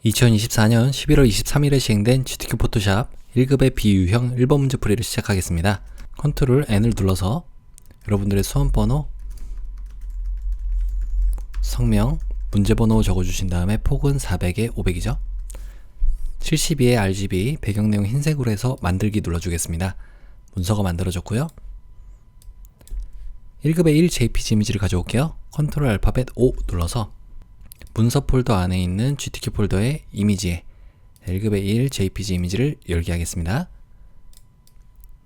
2024년 11월 23일에 시행된 GTK 포토샵 1급의 비유형 1번 문제 풀이를 시작하겠습니다. 컨트롤 N을 눌러서 여러분들의 수험번호, 성명, 문제번호 적어주신 다음에 폭은 400에 500이죠. 72의 RGB 배경내용 흰색으로 해서 만들기 눌러주겠습니다. 문서가 만들어졌고요. 1급의 1 JPG 이미지를 가져올게요. 컨트롤 알파벳 O 눌러서 문서 폴더 안에 있는 GTK 폴더의 이미지에 1급의 1 JPG 이미지를 열게 하겠습니다.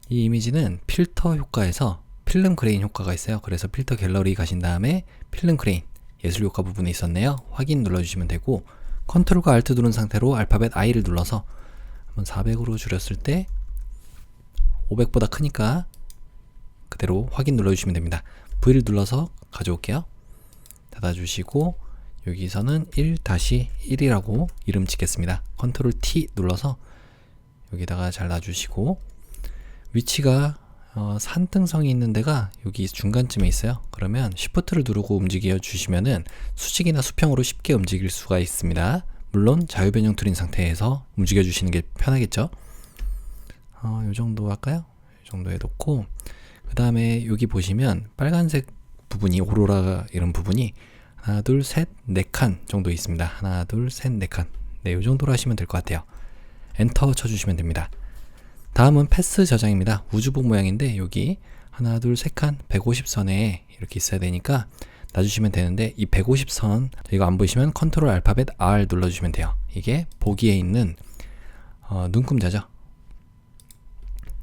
이 이미지는 필터 효과에서 필름 그레인 효과가 있어요. 그래서 필터 갤러리 가신 다음에 필름 그레인 예술 효과 부분에 있었네요. 확인 눌러주시면 되고, 컨트롤과 알트 누른 상태로 알파벳 I를 눌러서 한번 400으로 줄였을 때 500보다 크니까 그대로 확인 눌러주시면 됩니다. V를 눌러서 가져올게요. 닫아주시고 여기서는 1-1이라고 이름 짓겠습니다. 컨트롤 T 눌러서 여기다가 잘 놔주시고, 위치가 산등성이 있는 데가 여기 중간쯤에 있어요. 그러면 Shift를 누르고 움직여 주시면은 수직이나 수평으로 쉽게 움직일 수가 있습니다. 물론 자유변형 툴인 상태에서 움직여 주시는 게 편하겠죠. 요 정도 할까요? 이 정도에 놓고, 그 다음에 여기 보시면 빨간색 부분이 오로라 이런 부분이 하나, 둘, 셋, 네 칸 정도 있습니다. 하나, 둘, 셋, 네 칸. 네, 요 정도로 하시면 될 것 같아요. 엔터 쳐주시면 됩니다. 다음은 패스 저장입니다. 우주복 모양인데 여기 하나, 둘, 세 칸 150선에 이렇게 있어야 되니까 놔주시면 되는데, 이 150선 이거 안 보이시면 컨트롤 알파벳 R 눌러주시면 돼요. 이게 보기에 있는 눈금자죠.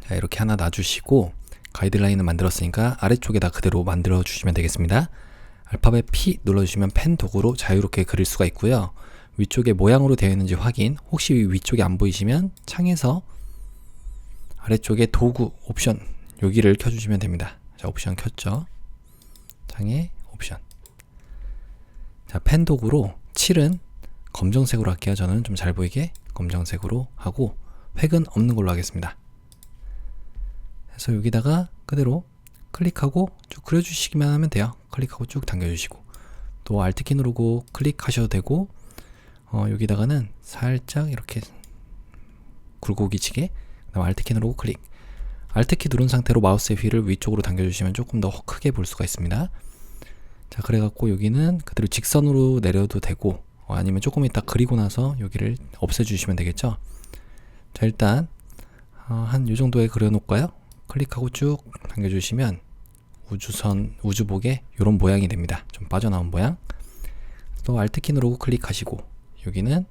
자, 이렇게 하나 놔주시고 가이드라인을 만들었으니까 아래쪽에다 그대로 만들어 주시면 되겠습니다. 알파벳 P 눌러주시면 펜 도구로 자유롭게 그릴 수가 있고요. 위쪽에 모양으로 되어 있는지 확인, 혹시 위쪽에 안 보이시면 창에서 아래쪽에 도구 옵션 여기를 켜주시면 됩니다. 자, 옵션 켰죠. 창에 옵션. 자, 펜 도구로 칠은 검정색으로 할게요. 저는 좀 잘 보이게 검정색으로 하고 획은 없는 걸로 하겠습니다. 그래서 여기다가 그대로 클릭하고 쭉 그려주시기만 하면 돼요. 클릭하고 쭉 당겨주시고, 또 Alt키 누르고 클릭하셔도 되고, 여기다가는 살짝 이렇게 굴곡이 치게, 그다음 Alt키 누르고 클릭. Alt키 누른 상태로 마우스의 휠을 위쪽으로 당겨주시면 조금 더 크게 볼 수가 있습니다. 자, 그래갖고 여기는 그대로 직선으로 내려도 되고, 아니면 조금 이따 그리고 나서 여기를 없애주시면 되겠죠. 자, 일단 한 요 정도에 그려놓을까요? 클릭하고 쭉 당겨주시면 우주복의 이런 모양이 됩니다. 좀 빠져나온 모양. 또 Alt키 누르고 클릭하시고, 여기는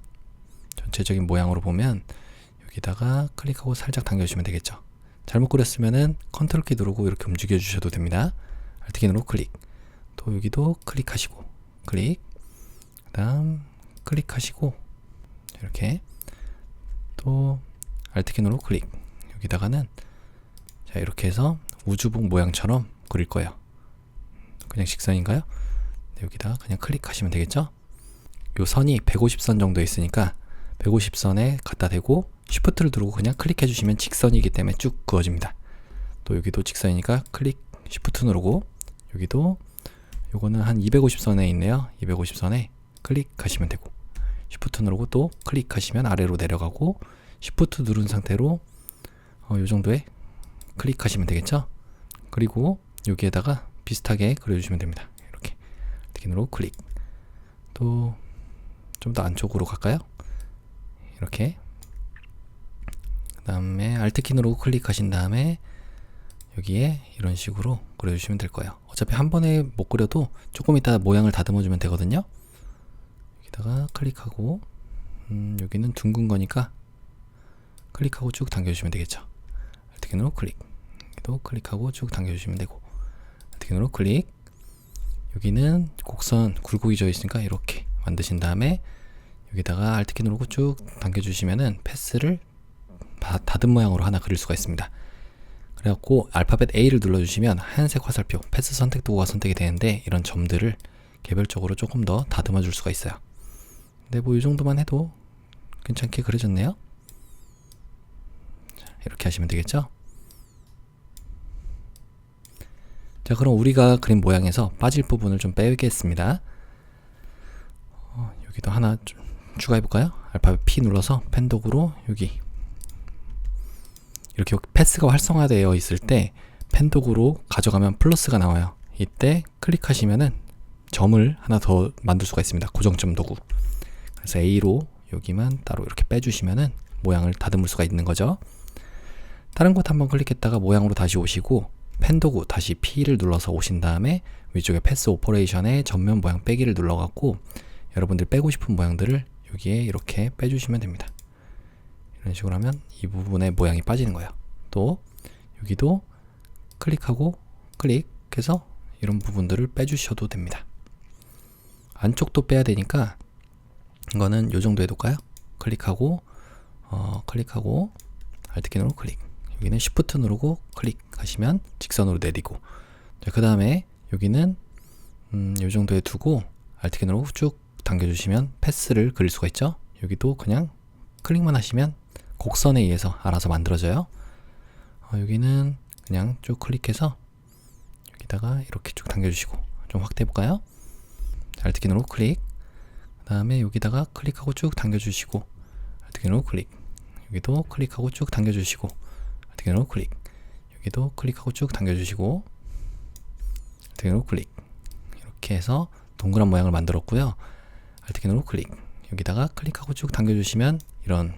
전체적인 모양으로 보면 여기다가 클릭하고 살짝 당겨주시면 되겠죠. 잘못 그렸으면은 컨트롤키 누르고 이렇게 움직여 주셔도 됩니다. Alt키 누르고 클릭. 또 여기도 클릭하시고 클릭. 그 다음 클릭하시고 이렇게 또 Alt키 누르고 클릭. 여기다가는 자, 이렇게 해서 우주복 모양처럼 그릴 거예요. 그냥 직선인가요? 네, 여기다가 그냥 클릭하시면 되겠죠. 요 선이 150선 정도 있으니까 150선에 갖다 대고 Shift를 누르고 그냥 클릭해 주시면 직선이기 때문에 쭉 그어집니다. 또 여기도 직선이니까 클릭 Shift 누르고, 여기도 요거는 한 250선에 있네요. 250선에 클릭하시면 되고, Shift 누르고 또 클릭하시면 아래로 내려가고, Shift 누른 상태로 요 정도에 클릭하시면 되겠죠. 그리고 여기에다가 비슷하게 그려주시면 됩니다. 이렇게 Alt키 누르고 클릭. 또 좀 더 안쪽으로 갈까요? 이렇게. 그 다음에 Alt키 누르고 클릭하신 다음에 여기에 이런 식으로 그려주시면 될 거예요. 어차피 한 번에 못 그려도 조금 이따 모양을 다듬어 주면 되거든요. 여기다가 클릭하고, 여기는 둥근 거니까 클릭하고 쭉 당겨주시면 되겠죠. Alt키 누르고 클릭. 여기도 클릭하고 쭉 당겨주시면 되고, Alt키 누르고 클릭. 여기는 곡선 굴곡이 져 있으니까 이렇게 만드신 다음에 여기다가 Alt키 누르고 쭉 당겨주시면은 패스를 닫은 모양으로 하나 그릴 수가 있습니다. 그래갖고 알파벳 A를 눌러주시면 하얀색 화살표 패스 선택 도구가 선택이 되는데, 이런 점들을 개별적으로 조금 더 다듬어 줄 수가 있어요. 근데 뭐 이 정도만 해도 괜찮게 그려졌네요. 자, 이렇게 하시면 되겠죠. 자, 그럼 우리가 그린 모양에서 빠질 부분을 좀 빼겠습니다. 여기도 하나 좀 추가해 볼까요? 알파벳 P 눌러서 펜 도구로 여기 이렇게 패스가 활성화되어 있을 때 펜 도구로 가져가면 플러스가 나와요. 이때 클릭하시면은 점을 하나 더 만들 수가 있습니다. 고정점 도구. 그래서 A로 여기만 따로 이렇게 빼주시면은 모양을 다듬을 수가 있는 거죠. 다른 곳 한번 클릭했다가 모양으로 다시 오시고 펜 도구 다시 P를 눌러서 오신 다음에 위쪽에 패스 오퍼레이션에 전면 모양 빼기를 눌러갖고 여러분들 빼고 싶은 모양들을 여기에 이렇게 빼주시면 됩니다. 이런 식으로 하면 이 부분의 모양이 빠지는 거예요. 또 여기도 클릭하고 클릭해서 이런 부분들을 빼주셔도 됩니다. 안쪽도 빼야 되니까 이거는 요 정도 해둘까요? 클릭하고 클릭하고 Alt 키 누르고 클릭, 여기는 Shift 누르고 클릭하시면 직선으로 내리고, 그 다음에 여기는 요 정도에 두고 Alt 키 누르고 쭉 당겨주시면 패스를 그릴 수가 있죠. 여기도 그냥 클릭만 하시면 곡선에 의해서 알아서 만들어져요. 여기는 그냥 쭉 클릭해서 여기다가 이렇게 쭉 당겨주시고, 좀 확대해 볼까요? Alt 키 누르고 클릭, 그 다음에 여기다가 클릭하고 쭉 당겨주시고 Alt 키 누르고 클릭, 여기도 클릭하고 쭉 당겨주시고 Alt 키 누르고 클릭, 여기도 클릭하고 쭉 당겨주시고 Alt 키 누르고 클릭, 이렇게 해서 동그란 모양을 만들었고요. Alt 키 누르고 클릭, 여기다가 클릭하고 쭉 당겨주시면 이런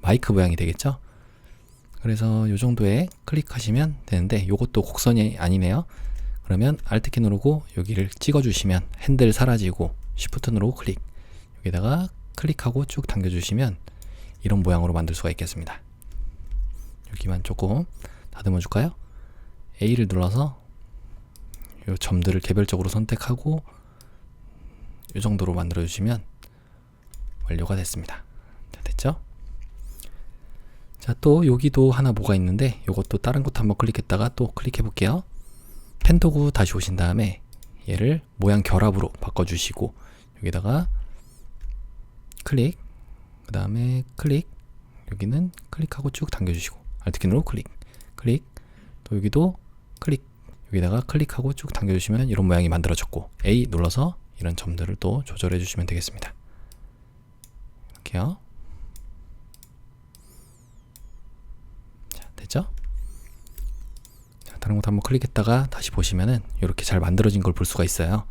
마이크 모양이 되겠죠. 그래서 이 정도에 클릭하시면 되는데 요것도 곡선이 아니네요. 그러면 Alt 키 누르고 여기를 찍어주시면 핸들 사라지고 Shift 누르고 클릭, 여기다가 클릭하고 쭉 당겨주시면 이런 모양으로 만들 수가 있겠습니다. 여기만 조금 다듬어 줄까요? A를 눌러서 이 점들을 개별적으로 선택하고 이 정도로 만들어 주시면 완료가 됐습니다. 자, 됐죠? 자, 또 여기도 하나 뭐가 있는데 요것도 다른 곳 한번 클릭했다가 또 클릭해 볼게요. 펜 도구 다시 오신 다음에 얘를 모양 결합으로 바꿔주시고 여기다가 클릭, 그 다음에 클릭, 여기는 클릭하고 쭉 당겨주시고 Alt 키 누르고 클릭, 클릭, 또 여기도 클릭, 여기다가 클릭하고 쭉 당겨주시면 이런 모양이 만들어졌고, A 눌러서 이런 점들을 또 조절해 주시면 되겠습니다. 이렇게요. 자, 됐죠? 자, 다른 곳 한번 클릭했다가 다시 보시면은 이렇게 잘 만들어진 걸 볼 수가 있어요.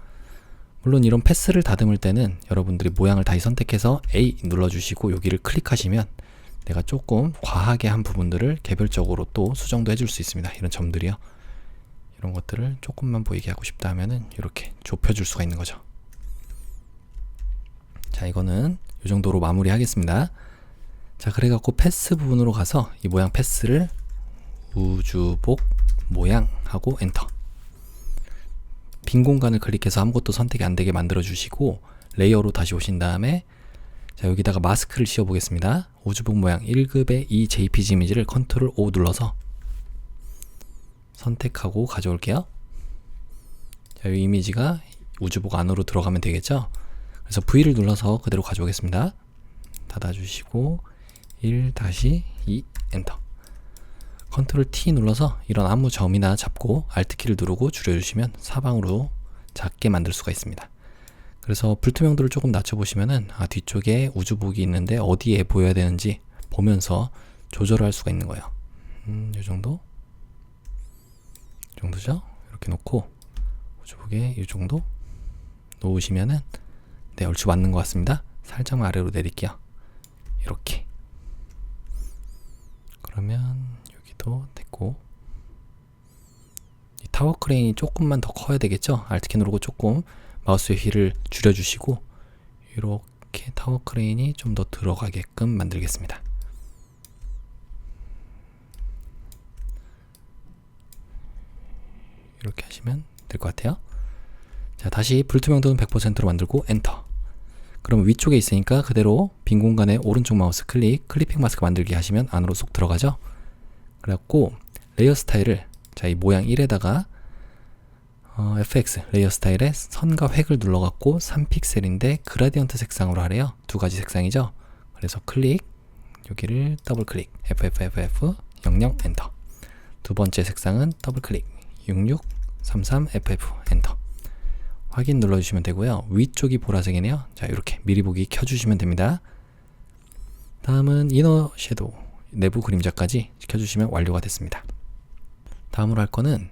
물론 이런 패스를 다듬을 때는 여러분들이 모양을 다시 선택해서 A 눌러주시고 여기를 클릭하시면 내가 조금 과하게 한 부분들을 개별적으로 또 수정도 해줄 수 있습니다. 이런 점들이요. 이런 것들을 조금만 보이게 하고 싶다 하면은 이렇게 좁혀줄 수가 있는 거죠. 자, 이거는 이 정도로 마무리 하겠습니다. 자, 그래갖고 패스 부분으로 가서 이 모양 패스를 우주복 모양 하고 엔터. 빈 공간을 클릭해서 아무것도 선택이 안 되게 만들어 주시고 레이어로 다시 오신 다음에 자, 여기다가 마스크를 씌워 보겠습니다. 우주복 모양 1급의 이 JPG 이미지를 Ctrl O 눌러서 선택하고 가져올게요. 자, 이 이미지가 우주복 안으로 들어가면 되겠죠. 그래서 V를 눌러서 그대로 가져오겠습니다. 닫아주시고 1-2 엔터. Ctrl T 눌러서 이런 아무 점이나 잡고 Alt 키를 누르고 줄여주시면 사방으로 작게 만들 수가 있습니다. 그래서 불투명도를 조금 낮춰보시면은 뒤쪽에 우주복이 있는데 어디에 보여야 되는지 보면서 조절을 할 수가 있는 거예요. 이 정도? 이 정도죠? 이렇게 놓고 우주복에 이 정도 놓으시면은 네, 얼추 맞는 것 같습니다. 살짝만 아래로 내릴게요. 이렇게. 그러면 여기도 됐고, 이 타워 크레인이 조금만 더 커야 되겠죠? Alt 키 누르고 조금 마우스의 휠을 줄여주시고 이렇게 타워 크레인이 좀 더 들어가게끔 만들겠습니다. 이렇게 하시면 될 것 같아요. 자, 다시 불투명도는 100%로 만들고 엔터. 그러면 위쪽에 있으니까 그대로 빈 공간에 오른쪽 마우스 클릭, 클리핑 마스크 만들기 하시면 안으로 쏙 들어가죠. 그래갖고 레이어 스타일을 자, 이 모양 1에다가 FX 레이어 스타일에 선과 획을 눌러갖고 3픽셀인데 그라디언트 색상으로 하래요. 두 가지 색상이죠. 그래서 클릭, 여기를 더블 클릭, FFFF 00 엔터. 두 번째 색상은 더블 클릭, 6633FF 엔터. 확인 눌러주시면 되고요. 위쪽이 보라색이네요. 자, 이렇게 미리 보기 켜주시면 됩니다. 다음은 이너 섀도우 내부 그림자까지 시켜주시면 완료가 됐습니다. 다음으로 할 거는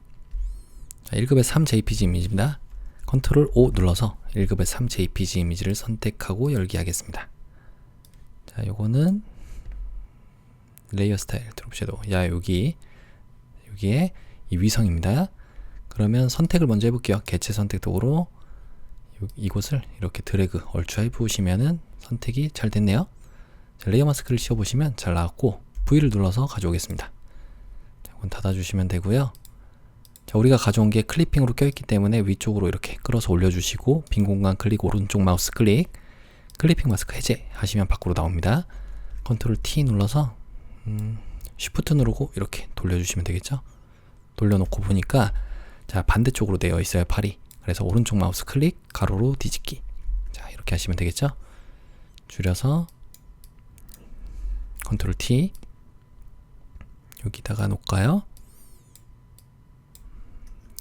1급의 3 JPG 이미지입니다. 컨트롤 O 눌러서 1급의 3 JPG 이미지를 선택하고 열기 하겠습니다. 자, 요거는 레이어 스타일 드롭 섀도우. 여기에 이 위성입니다. 그러면 선택을 먼저 해볼게요. 개체 선택 도구로 이곳을 이렇게 드래그 얼추하게 부으시면은 선택이 잘 됐네요. 자, 레이어 마스크를 씌워보시면 잘 나왔고 V를 눌러서 가져오겠습니다. 자, 이건 닫아주시면 되고요. 자, 우리가 가져온 게 클리핑으로 껴있기 때문에 위쪽으로 이렇게 끌어서 올려주시고 빈 공간 클릭, 오른쪽 마우스 클릭, 클리핑 마스크 해제 하시면 밖으로 나옵니다. 컨트롤 T 눌러서 쉬프트 누르고 이렇게 돌려주시면 되겠죠. 돌려놓고 보니까 자, 반대쪽으로 되어 있어요, 팔이. 그래서 오른쪽 마우스 클릭, 가로로 뒤집기. 자, 이렇게 하시면 되겠죠. 줄여서 컨트롤 T 여기다가 놓을까요?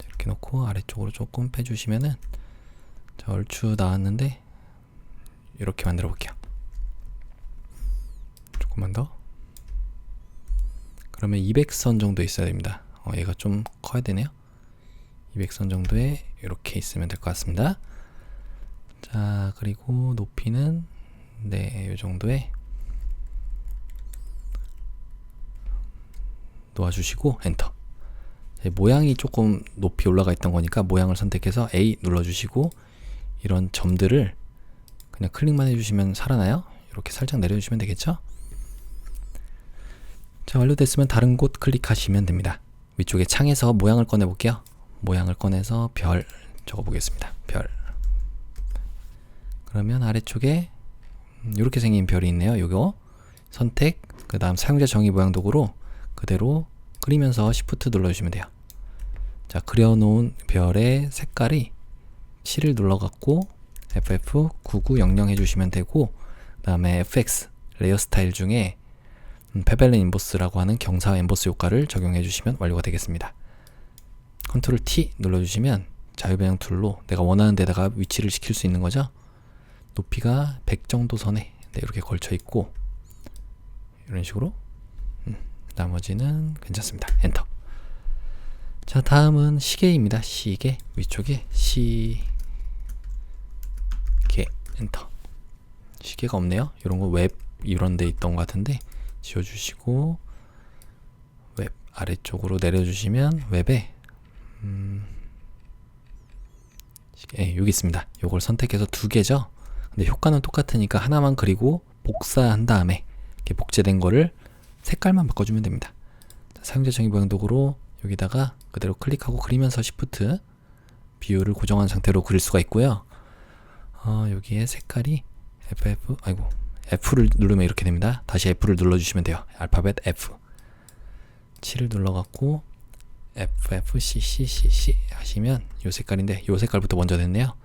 이렇게 놓고 아래쪽으로 조금 빼주시면은 자, 얼추 나왔는데 이렇게 만들어 볼게요. 조금만 더. 그러면 200선 정도 있어야 됩니다. 얘가 좀 커야 되네요. 200선 정도에 이렇게 있으면 될 것 같습니다. 자, 그리고 높이는 네, 이 정도에 놓아주시고 엔터. 모양이 조금 높이 올라가 있던 거니까 모양을 선택해서 A 눌러주시고 이런 점들을 그냥 클릭만 해주시면 살아나요. 이렇게 살짝 내려주시면 되겠죠. 자, 완료됐으면 다른 곳 클릭하시면 됩니다. 위쪽에 창에서 모양을 꺼내 볼게요. 모양을 꺼내서 별 적어 보겠습니다. 별. 그러면 아래쪽에 이렇게 생긴 별이 있네요. 요거 선택, 그 다음 사용자 정의 모양 도구로 그대로 그리면서 Shift 눌러주시면 돼요. 자, 그려놓은 별의 색깔이 7을 눌러갖고 FF9900 해주시면 되고, 그 다음에 FX 레이어 스타일 중에 페벨린 인보스라고 하는 경사 엠보스 효과를 적용해 주시면 완료가 되겠습니다. 컨트롤 T 눌러주시면 자유배양 툴로 내가 원하는 데다가 위치를 시킬 수 있는 거죠. 높이가 100 정도 선에 이렇게 걸쳐 있고 이런 식으로 나머지는 괜찮습니다. 엔터. 자, 다음은 시계입니다. 시계 위쪽에 시계 엔터. 시계가 없네요. 이런 거 웹 이런 데 있던 것 같은데 지워주시고 웹 아래쪽으로 내려주시면 웹에 여기 있습니다. 요걸 선택해서 두 개죠. 근데 효과는 똑같으니까 하나만 그리고 복사한 다음에 이렇게 복제된 거를 색깔만 바꿔주면 됩니다. 사용자 정의 모양 도구로 여기다가 그대로 클릭하고 그리면서 Shift 비율을 고정한 상태로 그릴 수가 있고요. 여기에 색깔이 F를 누르면 이렇게 됩니다. 다시 F를 눌러주시면 돼요. 알파벳 F 7을 눌러갖고 FFCCCC 하시면 요 색깔인데 요 색깔부터 먼저 됐네요.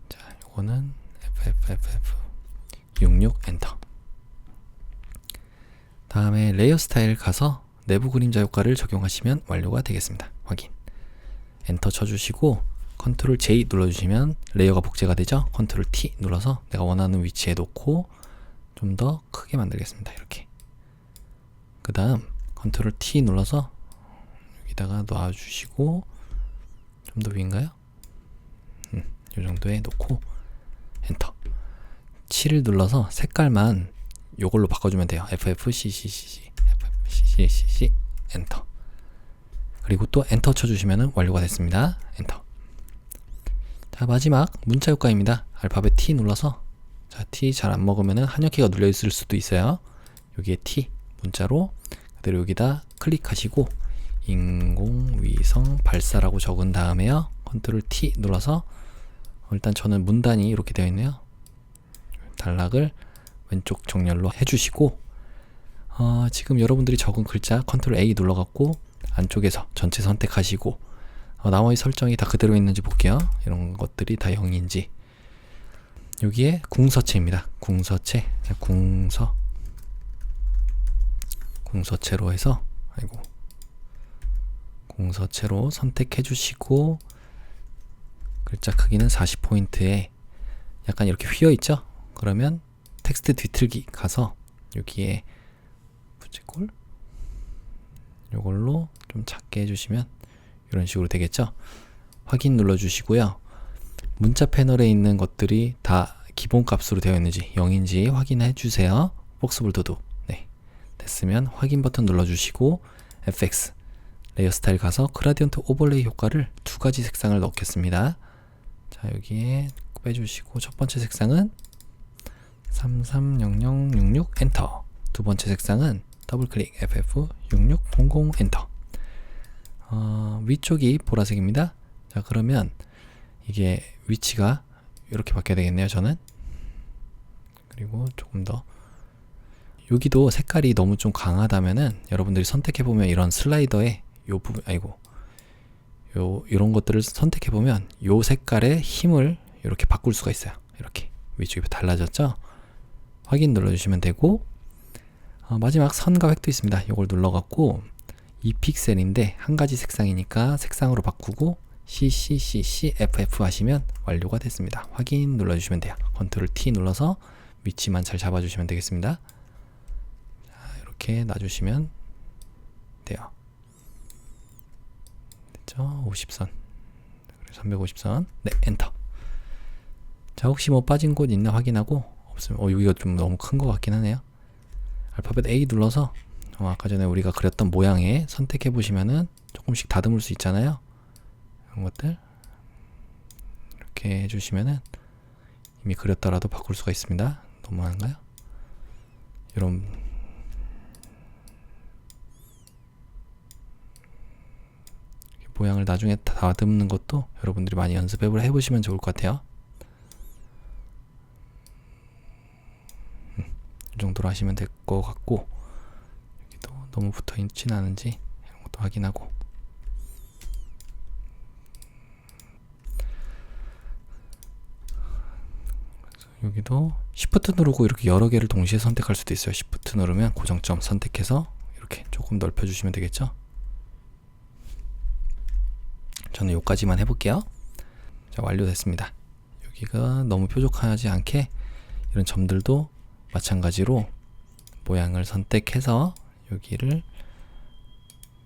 자, 요거는 FFFF66 엔터. 다음에 레이어 스타일 가서 내부 그림자 효과를 적용하시면 완료가 되겠습니다. 확인. 엔터 쳐주시고 컨트롤 J 눌러주시면 레이어가 복제가 되죠. 컨트롤 T 눌러서 내가 원하는 위치에 놓고 좀 더 크게 만들겠습니다. 이렇게. 그 다음 컨트롤 T 눌러서 여기다가 놔주시고 좀 더 위인가요? 이 정도에 놓고 엔터. 7을 눌러서 색깔만 요걸로 바꿔주면 돼요. FFCCCC FFCCC 엔터. 그리고 또 엔터 쳐주시면 완료가 됐습니다. 엔터. 자, 마지막 문자 효과입니다. 알파벳 T 눌러서 자, T 잘 안 먹으면은 한역키가 눌려 있을 수도 있어요. 여기에 T 문자로 그대로 여기다 클릭하시고 인공위성 발사라고 적은 다음에요. 컨트롤 T 눌러서 일단 저는 문단이 이렇게 되어 있네요. 단락을 왼쪽 정렬로 해주시고 지금 여러분들이 적은 글자 컨트롤 A 눌러갖고 안쪽에서 전체 선택하시고 나머지 설정이 다 그대로 있는지 볼게요. 이런 것들이 다 0인지. 여기에 궁서체입니다. 궁서체, 궁서체로 해서 궁서체로 선택해 주시고 글자 크기는 40포인트에 약간 이렇게 휘어 있죠? 그러면 텍스트 뒤틀기 가서 여기에 부채꼴 요걸로 좀 작게 해주시면 이런 식으로 되겠죠. 확인 눌러주시고요. 문자 패널에 있는 것들이 다 기본 값으로 되어 있는지 0인지 확인해 주세요. 복스볼도도. 네, 됐으면 확인 버튼 눌러주시고 FX 레이어 스타일 가서 그라디언트 오버레이 효과를 두 가지 색상을 넣겠습니다. 자, 여기에 빼주시고 첫 번째 색상은 330066 엔터. 두 번째 색상은 더블 클릭 FF6600 엔터. 위쪽이 보라색입니다. 자, 그러면 이게 위치가 이렇게 바뀌어야 되겠네요, 저는. 그리고 조금 더 여기도 색깔이 너무 좀 강하다면은 여러분들이 선택해보면 이런 슬라이더에 요 부분, 이런 것들을 선택해보면 요 색깔의 힘을 이렇게 바꿀 수가 있어요. 이렇게 위쪽이 달라졌죠? 확인 눌러주시면 되고, 마지막 선과 획도 있습니다. 이걸 눌러갖고 2픽셀인데 한 가지 색상이니까 색상으로 바꾸고 CCCCFF 하시면 완료가 됐습니다. 확인 눌러주시면 돼요. 컨트롤 T 눌러서 위치만 잘 잡아주시면 되겠습니다. 자, 이렇게 놔주시면 돼요. 됐죠? 50선 350선. 네, 엔터. 자, 혹시 뭐 빠진 곳 있나 확인하고 없으면 여기가 좀 너무 큰 것 같긴 하네요. 알파벳 A 눌러서 아까 전에 우리가 그렸던 모양에 선택해 보시면은 조금씩 다듬을 수 있잖아요. 이런 것들 이렇게 해주시면은 이미 그렸더라도 바꿀 수가 있습니다. 너무한가요? 이런 모양을 나중에 다듬는 것도 여러분들이 많이 연습을 해보시면 좋을 것 같아요. 이 정도로 하시면 될 것 같고, 여기도 너무 붙어 있진 않은지 이런 것도 확인하고, 여기도 Shift 누르고 이렇게 여러 개를 동시에 선택할 수도 있어요. Shift 누르면 고정점 선택해서 이렇게 조금 넓혀주시면 되겠죠. 저는 여기까지만 해볼게요. 자, 완료됐습니다. 여기가 너무 뾰족하지 않게 이런 점들도 마찬가지로 모양을 선택해서 여기를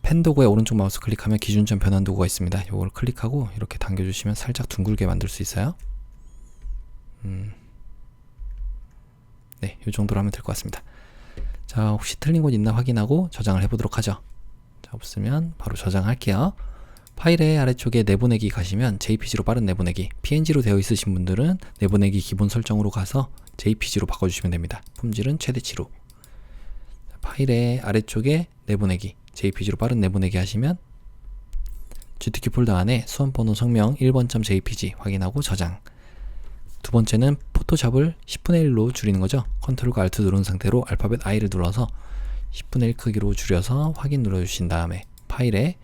펜 도구의 오른쪽 마우스 클릭하면 기준점 변환 도구가 있습니다. 이걸 클릭하고 이렇게 당겨주시면 살짝 둥글게 만들 수 있어요. 네, 이 정도로 하면 될 것 같습니다. 자, 혹시 틀린 곳 있나 확인하고 저장을 해보도록 하죠. 자, 없으면 바로 저장할게요. 파일의 아래쪽에 내보내기 가시면 JPG로 빠른 내보내기, PNG로 되어 있으신 분들은 내보내기 기본 설정으로 가서 JPG로 바꿔주시면 됩니다. 품질은 최대치로. 파일의 아래쪽에 내보내기, JPG로 빠른 내보내기 하시면 GTK 폴더 안에 수험번호 성명 1번.jpg 확인하고 저장. 두 번째는 포토샵을 10분의 1로 줄이는 거죠. 컨트롤과 알트 누른 상태로 알파벳 I를 눌러서 10분의 1 크기로 줄여서 확인 눌러주신 다음에 파일에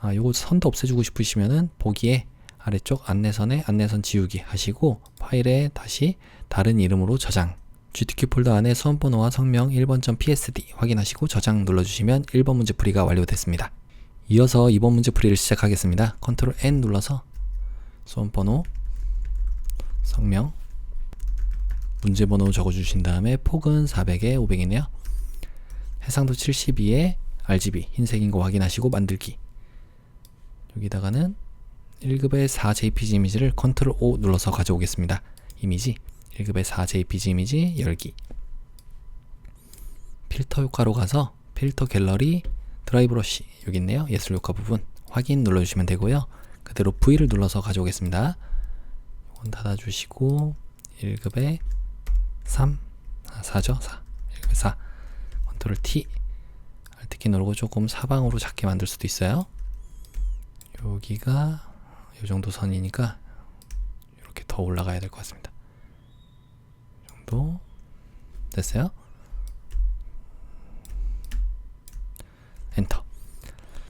요거 선도 없애주고 싶으시면은 보기에 아래쪽 안내선에 안내선 지우기 하시고 파일에 다시 다른 이름으로 저장. GTK 폴더 안에 수험번호와 성명 1번.psd 확인하시고 저장 눌러주시면 1번 문제 풀이가 완료됐습니다. 이어서 2번 문제 풀이를 시작하겠습니다. 컨트롤 N 눌러서 수험번호, 성명, 문제번호 적어주신 다음에 폭은 400에 500이네요. 해상도 72에 RGB 흰색인 거 확인하시고 만들기. 여기다가는 1급의 4 JPG 이미지를 컨트롤 O 눌러서 가져오겠습니다. 이미지 1급의 4 JPG 이미지 열기. 필터 효과로 가서 필터 갤러리 드라이 브러쉬 여기 있네요. 예술 효과 부분 확인 눌러주시면 되고요. 그대로 V를 눌러서 가져오겠습니다. 이건 닫아주시고 1급의 3 4죠? 4 1급의 4 컨트롤 T Alt키 누르고 조금 사방으로 작게 만들 수도 있어요. 여기가 이 정도 선이니까 이렇게 더 올라가야 될 것 같습니다. 이 정도 됐어요? 엔터.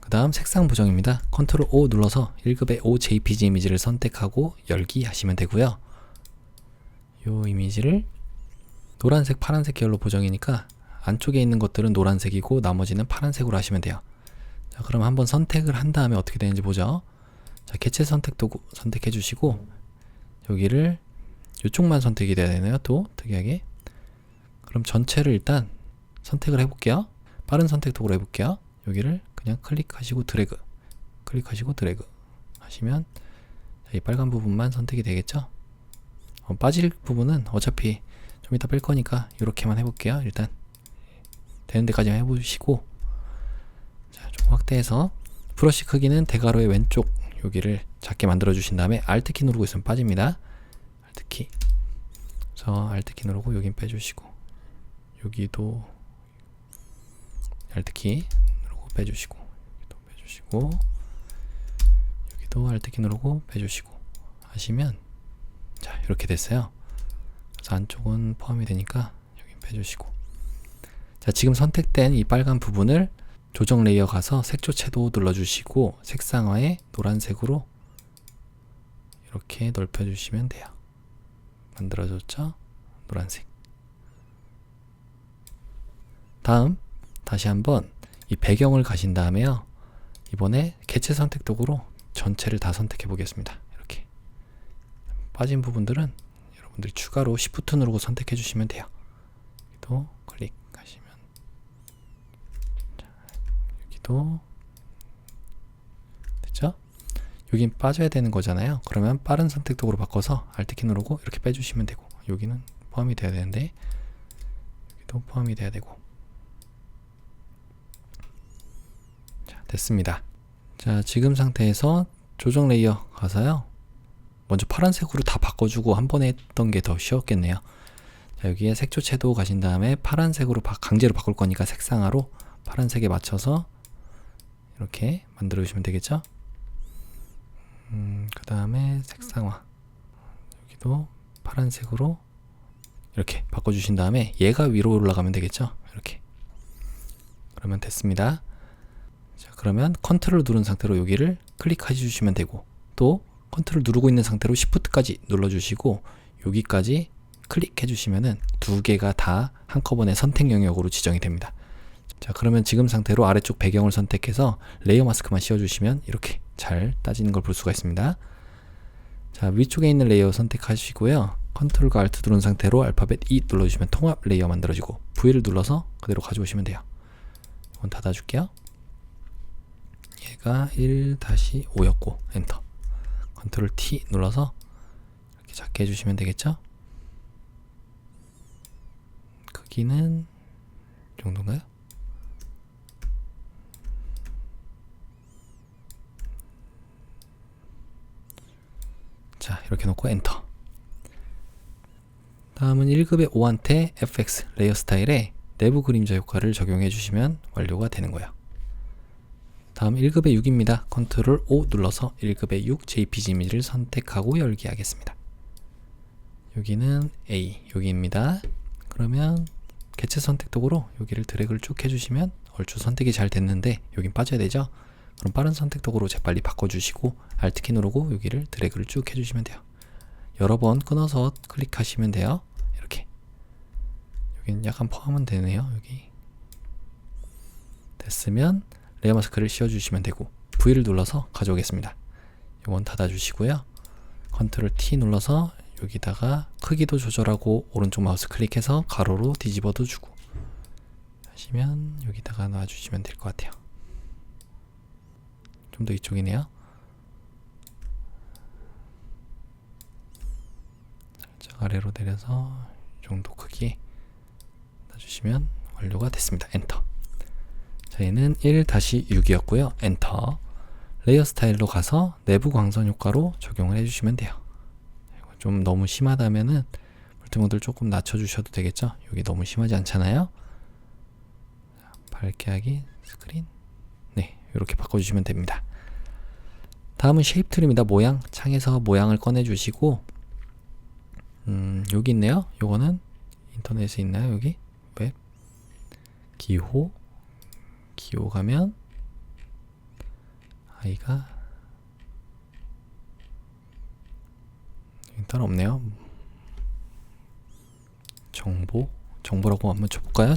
그 다음 색상 보정입니다. 컨트롤 O 눌러서 1급의 5 JPG 이미지를 선택하고 열기 하시면 되고요. 이 이미지를 노란색, 파란색 계열로 보정이니까 안쪽에 있는 것들은 노란색이고 나머지는 파란색으로 하시면 돼요. 자, 그럼 한번 선택을 한 다음에 어떻게 되는지 보죠. 자, 개체 선택 도구 선택해 주시고 여기를 이쪽만 선택이 돼야 되네요. 또 특이하게. 그럼 전체를 일단 선택을 해볼게요. 빠른 선택 도구로 해볼게요. 여기를 그냥 클릭하시고 드래그, 클릭하시고 드래그 하시면 이 빨간 부분만 선택이 되겠죠. 빠질 부분은 어차피 좀 이따 뺄 거니까 이렇게만 해볼게요. 일단 되는 데까지만 해보시고, 자, 좀 확대해서 브러쉬 크기는 대괄호의 왼쪽 여기를 작게 만들어 주신 다음에 Alt키 누르고 있으면 빠집니다. Alt키, 그래서 Alt키 누르고 여긴 빼주시고, 여기도 Alt키 누르고 빼주시고, 여기도 빼주시고, 여기도 Alt키 누르고 빼주시고 하시면, 자, 이렇게 됐어요. 그래서 안쪽은 포함이 되니까 여긴 빼주시고, 자, 지금 선택된 이 빨간 부분을 조정 레이어 가서 색조채도 눌러주시고 색상화에 노란색으로 이렇게 넓혀주시면 돼요. 만들어졌죠? 노란색. 다음 다시 한번 이 배경을 가신 다음에요, 이번에 개체 선택 도구로 전체를 다 선택해 보겠습니다. 이렇게 빠진 부분들은 여러분들이 추가로 Shift 누르고 선택해 주시면 돼요. 여기도 클릭하시면, 자, 여기도 됐죠? 여긴 빠져야 되는 거잖아요. 그러면 빠른 선택 도구로 바꿔서 Alt키 누르고 이렇게 빼주시면 되고, 여기는 포함이 돼야 되는데 여기도 포함이 돼야 되고. 자, 됐습니다. 자, 지금 상태에서 조정 레이어 가서요, 먼저 파란색으로 다 바꿔주고 한 번에 했던 게 더 쉬웠겠네요. 자, 여기에 색조채도 가신 다음에 파란색으로 강제로 바꿀 거니까 색상화로 파란색에 맞춰서 이렇게 만들어 주시면 되겠죠. 그 다음에 색상화, 여기도 파란색으로 이렇게 바꿔주신 다음에 얘가 위로 올라가면 되겠죠. 이렇게. 그러면 됐습니다. 자, 그러면 컨트롤 누른 상태로 여기를 클릭해 주시면 되고, 또 컨트롤 누르고 있는 상태로 Shift까지 눌러주시고 여기까지 클릭해 주시면은 두 개가 다 한꺼번에 선택 영역으로 지정이 됩니다. 자, 그러면 지금 상태로 아래쪽 배경을 선택해서 레이어 마스크만 씌워주시면 이렇게 잘 따지는 걸 볼 수가 있습니다. 자, 위쪽에 있는 레이어 선택하시고요, 컨트롤과 Alt 누른 상태로 알파벳 E 눌러주시면 통합 레이어 만들어지고, V를 눌러서 그대로 가져오시면 돼요. 이건 닫아줄게요. 얘가 1-5였고 엔터, 컨트롤 T 눌러서 이렇게 작게 해주시면 되겠죠. 크기는 이 정도인가요? 자, 이렇게 놓고 엔터. 다음은 1급의 5한테 FX 레이어 스타일에 내부 그림자 효과를 적용해 주시면 완료가 되는 거예요. 다음 1급의 6입니다. 컨트롤 O 눌러서 1급의 6 JPG 이미지를 선택하고 열기 하겠습니다. 여기는 A, 여기입니다. 그러면 개체 선택 도구로 여기를 드래그를 쭉 해주시면 얼추 선택이 잘 됐는데 여긴 빠져야 되죠. 그럼 빠른 선택 도구로 재빨리 바꿔주시고 Alt키 누르고 여기를 드래그를 쭉 해주시면 돼요. 여러 번 끊어서 클릭하시면 돼요. 이렇게. 여긴 약간 포함은 되네요. 여기 됐으면 레이어 마스크를 씌워주시면 되고, V를 눌러서 가져오겠습니다. 이건 닫아주시고요, 컨트롤 T 눌러서 여기다가 크기도 조절하고 오른쪽 마우스 클릭해서 가로로 뒤집어도 주고 하시면 여기다가 놔주시면 될 것 같아요. 좀 더 이쪽이네요. 살짝 아래로 내려서 이 정도 크기 놔주시면 완료가 됐습니다. 엔터. 자, 얘는 1-6이었고요. 엔터. 레이어 스타일로 가서 내부 광선 효과로 적용을 해주시면 돼요. 좀 너무 심하다면은 물트모드를 조금 낮춰주셔도 되겠죠. 여기 너무 심하지 않잖아요. 밝게 하기, 스크린, 네, 이렇게 바꿔주시면 됩니다. 다음은 쉐입 툴입니다. 모양, 창에서 모양을 꺼내주시고, 여기 있네요. 요거는 인터넷에 있나요? 여기 웹 기호 가면 아이가 따로 없네요. 정보라고 한번 쳐볼까요?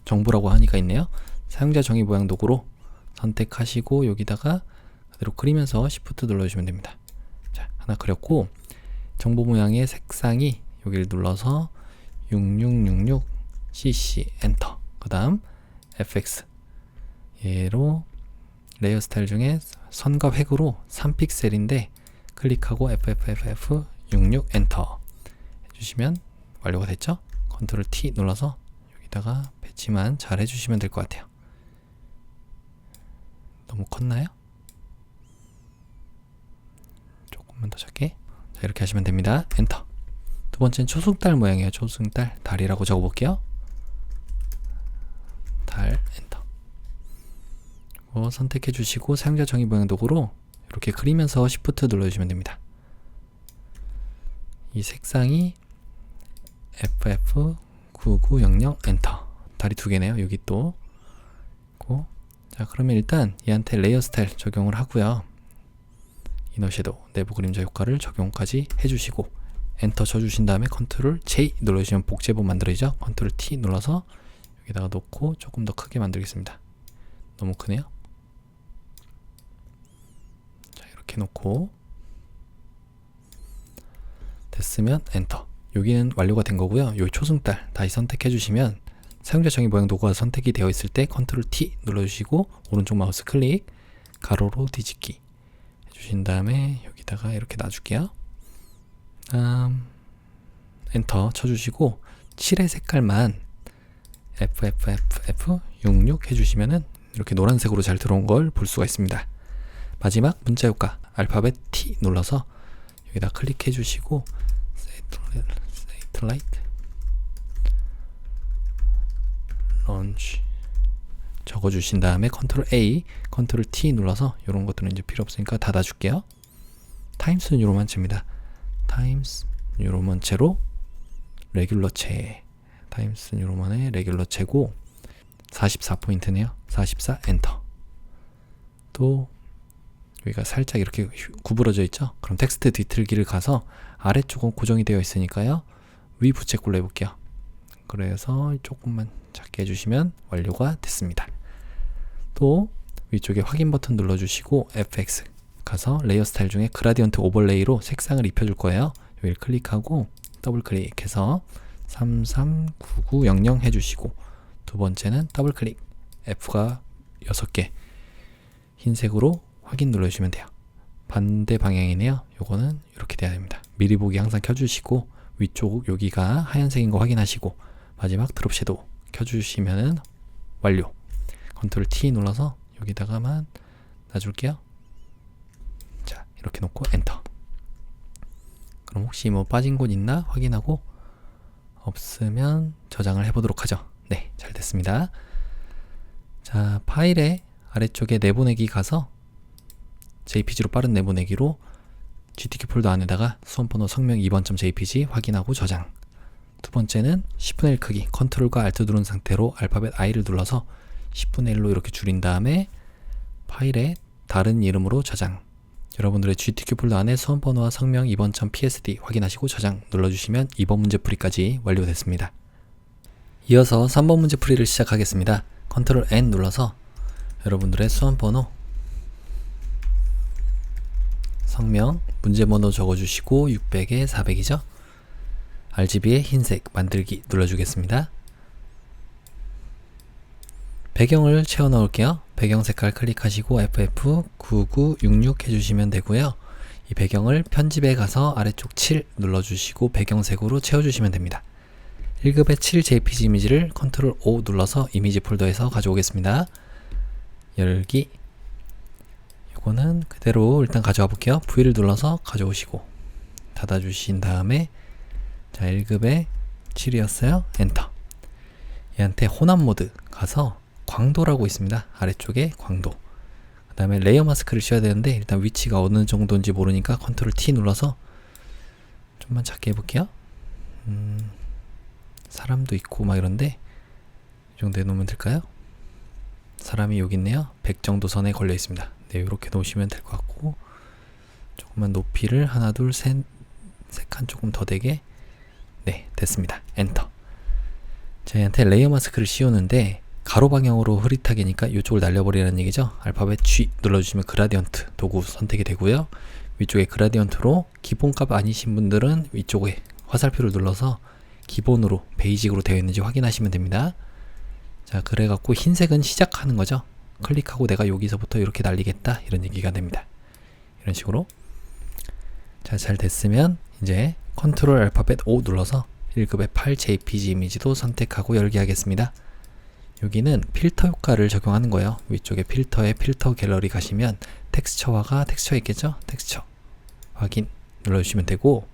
정보라고 하니까 있네요. 사용자 정의 모양 도구로 선택하시고 여기다가 그대로 그리면서 Shift 눌러주시면 됩니다. 자, 하나 그렸고 정보 모양의 색상이 여기를 눌러서 6666 cc 엔터. 그 다음 fx 얘로 레이어 스타일 중에 선과 획으로 3픽셀인데 클릭하고 FFFF66 엔터 해주시면 완료가 됐죠? 컨트롤 T 눌러서 여기다가 배치만 잘 해주시면 될 것 같아요. 너무 컸나요? 조금만 더 작게. 자, 이렇게 하시면 됩니다. 엔터. 두 번째는 초승달 모양이에요. 초승달 달이라고 적어볼게요. 달 엔터. 선택해 주시고 사용자 정의 모양 도구로 이렇게 그리면서 Shift 눌러주시면 됩니다. 이 색상이 FF9900 엔터. 달이 두 개네요. 여기 또 있고. 자, 그러면 일단 얘한테 레이어 스타일 적용을 하고요. 이너 섀도우 내부 그림자 효과를 적용까지 해주시고 엔터 쳐주신 다음에 컨트롤 J 눌러주시면 복제본 만들어지죠. 컨트롤 T 눌러서 여기다가 놓고 조금 더 크게 만들겠습니다. 너무 크네요. 자, 이렇게 놓고 됐으면 엔터. 여기는 완료가 된 거고요. 요 초승달 다시 선택해 주시면 사용자 정의 모양 도구가 선택이 되어 있을 때 컨트롤 T 눌러주시고 오른쪽 마우스 클릭 가로로 뒤집기 해주신 다음에 여기다가 이렇게 놔줄게요. 엔터 쳐주시고 칠의 색깔만 FFFF66 해주시면은 이렇게 노란색으로 잘 들어온 걸 볼 수가 있습니다. 마지막 문자 효과 알파벳 T 눌러서 여기다 클릭해 주시고 세이틀라이트 런치 적어주신 다음에 컨트롤 A, 컨트롤 T 눌러서 이런 것들은 이제 필요 없으니까 닫아줄게요. 타임스 뉴로만체입니다. 타임스 뉴로만체로 레귤러체. 타임스 뉴로만의 레귤러체고 44포인트네요. 44 엔터. 또 여기가 살짝 이렇게 구부러져 있죠. 그럼 텍스트 뒤틀기를 가서 아래쪽은 고정이 되어 있으니까요. 위 부채꼴로 해볼게요. 그래서 조금만 작게 해주시면 완료가 됐습니다. 또 위쪽에 확인 버튼 눌러주시고 FX 가서 레이어 스타일 중에 그라디언트 오버레이로 색상을 입혀줄 거예요. 여기를 클릭하고 더블 클릭해서 339900 해주시고 두 번째는 더블 클릭 F가 6개 흰색으로 확인 눌러주시면 돼요. 반대 방향이네요. 요거는 이렇게 돼야 됩니다. 미리 보기 항상 켜주시고 위쪽 여기가 하얀색인 거 확인하시고 마지막 드롭 섀도우 켜주시면은 완료. 컨트롤 T 눌러서 여기다가만 놔줄게요. 자, 이렇게 놓고 엔터. 그럼 혹시 뭐 빠진 곳 있나 확인하고 없으면 저장을 해보도록 하죠. 네, 잘 됐습니다. 자, 파일의 아래쪽에 내보내기 가서 JPG로 빠른 내보내기로 GTK 폴더 안에다가 수험번호 성명 2번.jpg 확인하고 저장. 두 번째는 10분의 1 크기 컨트롤과 알트 누른 상태로 알파벳 I를 눌러서 10분의 1로 이렇게 줄인 다음에 파일에 다른 이름으로 저장. 여러분들의 GTK 폴더 안에 수험번호와 성명 2번.psd 확인하시고 저장 눌러주시면 2번 문제 풀이까지 완료됐습니다. 이어서 3번 문제 풀이를 시작하겠습니다. 컨트롤 N 눌러서 여러분들의 수험번호, 성명, 문제번호 적어주시고 600에 400이죠? RGB의 흰색 만들기 눌러주겠습니다. 배경을 채워 넣을게요. 배경 색깔 클릭하시고 FF9966 해주시면 되고요. 이 배경을 편집에 가서 아래쪽 7 눌러주시고 배경색으로 채워주시면 됩니다. 1급의 7 JPG 이미지를 컨트롤 O 눌러서 이미지 폴더에서 가져오겠습니다. 열기. 요거는 그대로 일단 가져와 볼게요. V를 눌러서 가져오시고 닫아주신 다음에 자, 1급의 7이었어요. 엔터. 얘한테 혼합 모드 가서 광도라고 있습니다. 아래쪽에 광도. 그 다음에 레이어 마스크를 씌워야 되는데 일단 위치가 어느 정도인지 모르니까 컨트롤 T 눌러서 좀만 작게 해볼게요. 사람도 있고 막 이런데 이 정도 해놓으면 될까요? 사람이 여기 있네요. 100 정도 선에 걸려 있습니다. 네, 이렇게 놓으시면 될 것 같고 조금만 높이를 하나 둘 셋 세 칸 조금 더 되게. 네, 됐습니다. 엔터. 저희한테 레이어 마스크를 씌우는데 가로 방향으로 흐릿하게니까 이쪽을 날려버리라는 얘기죠. 알파벳 G 눌러주시면 그라디언트 도구 선택이 되고요. 위쪽에 그라디언트로 기본값 아니신 분들은 위쪽에 화살표를 눌러서 기본으로 베이직으로 되어 있는지 확인하시면 됩니다. 자, 그래갖고 흰색은 시작하는 거죠. 클릭하고 내가 여기서부터 이렇게 날리겠다 이런 얘기가 됩니다. 이런 식으로. 자, 잘 됐으면 이제 컨트롤 알파벳 O 눌러서 1급의 8 JPG 이미지도 선택하고 열기 하겠습니다. 여기는 필터 효과를 적용하는 거예요. 위쪽에 필터에 필터 갤러리 가시면 텍스처화가 텍스처 있겠죠? 텍스처 확인 눌러주시면 되고,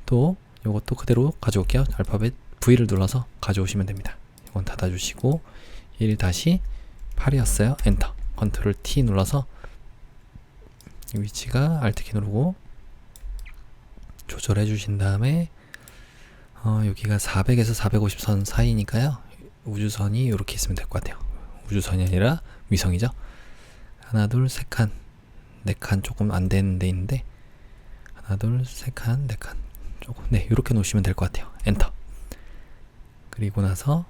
또 요것도 그대로 가져올게요. 알파벳 V를 눌러서 가져오시면 됩니다. 이건 닫아주시고 1-8이었어요. 엔터. 컨트롤 T 눌러서 이 위치가 Alt키 누르고 조절해 주신 다음에 여기가 400에서 450선 사이니까요. 우주선이 이렇게 있으면 될 것 같아요. 우주선이 아니라 위성이죠. 하나, 둘, 세 칸, 네 칸 조금 안 되는 데 있는데, 하나, 둘, 세 칸, 네 칸 조금, 네, 이렇게 놓으시면 될 것 같아요. 엔터. 그리고 나서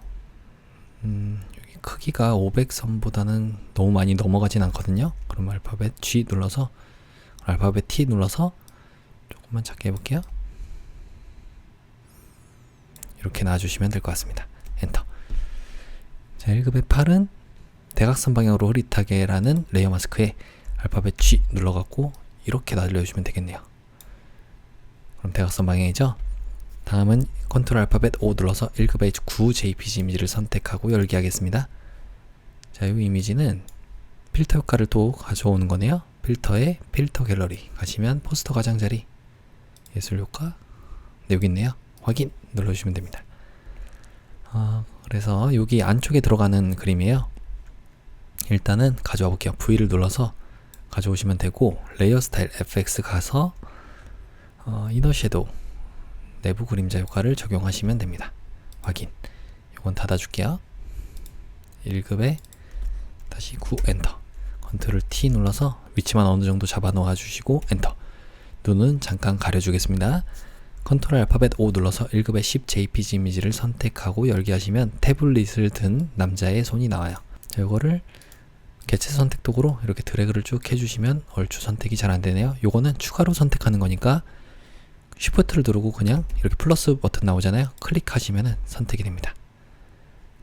여기 크기가 500선보다는 너무 많이 넘어가진 않거든요. 그럼 알파벳 G 눌러서, 알파벳 T 눌러서 조금만 작게 해볼게요. 이렇게 놔주시면 될 것 같습니다. 엔터. 자, 1급의 8은 대각선 방향으로 흐릿하게라는 레이어 마스크에 알파벳 G 눌러갖고 이렇게 날려주시면 되겠네요. 그럼 대각선 방향이죠. 다음은 컨트롤 알파벳 O 눌러서 1급의 9 JPG 이미지를 선택하고 열기 하겠습니다. 자, 이 이미지는 필터 효과를 또 가져오는 거네요. 필터에 필터 갤러리 가시면 포스터 가장자리 예술 효과, 네, 여기 있네요. 확인 눌러주시면 됩니다. 그래서 여기 안쪽에 들어가는 그림이에요. 일단은 가져와 볼게요. V를 눌러서 가져오시면 되고, 레이어 스타일 FX 가서 이너 섀도우 내부 그림자 효과를 적용하시면 됩니다. 확인. 이건 닫아줄게요. 1급에 다시 9 엔터. 컨트롤 T 눌러서 위치만 어느 정도 잡아 놓아 주시고 엔터. 눈은 잠깐 가려주겠습니다. 컨트롤 알파벳 O 눌러서 1급의 10 JPG 이미지를 선택하고 열기 하시면 태블릿을 든 남자의 손이 나와요. 자, 이거를 개체 선택 도구로 이렇게 드래그를 쭉 해주시면 얼추 선택이 잘 안되네요. 요거는 추가로 선택하는 거니까 쉬프트를 누르고 그냥 이렇게 플러스 버튼 나오잖아요. 클릭하시면 선택이 됩니다.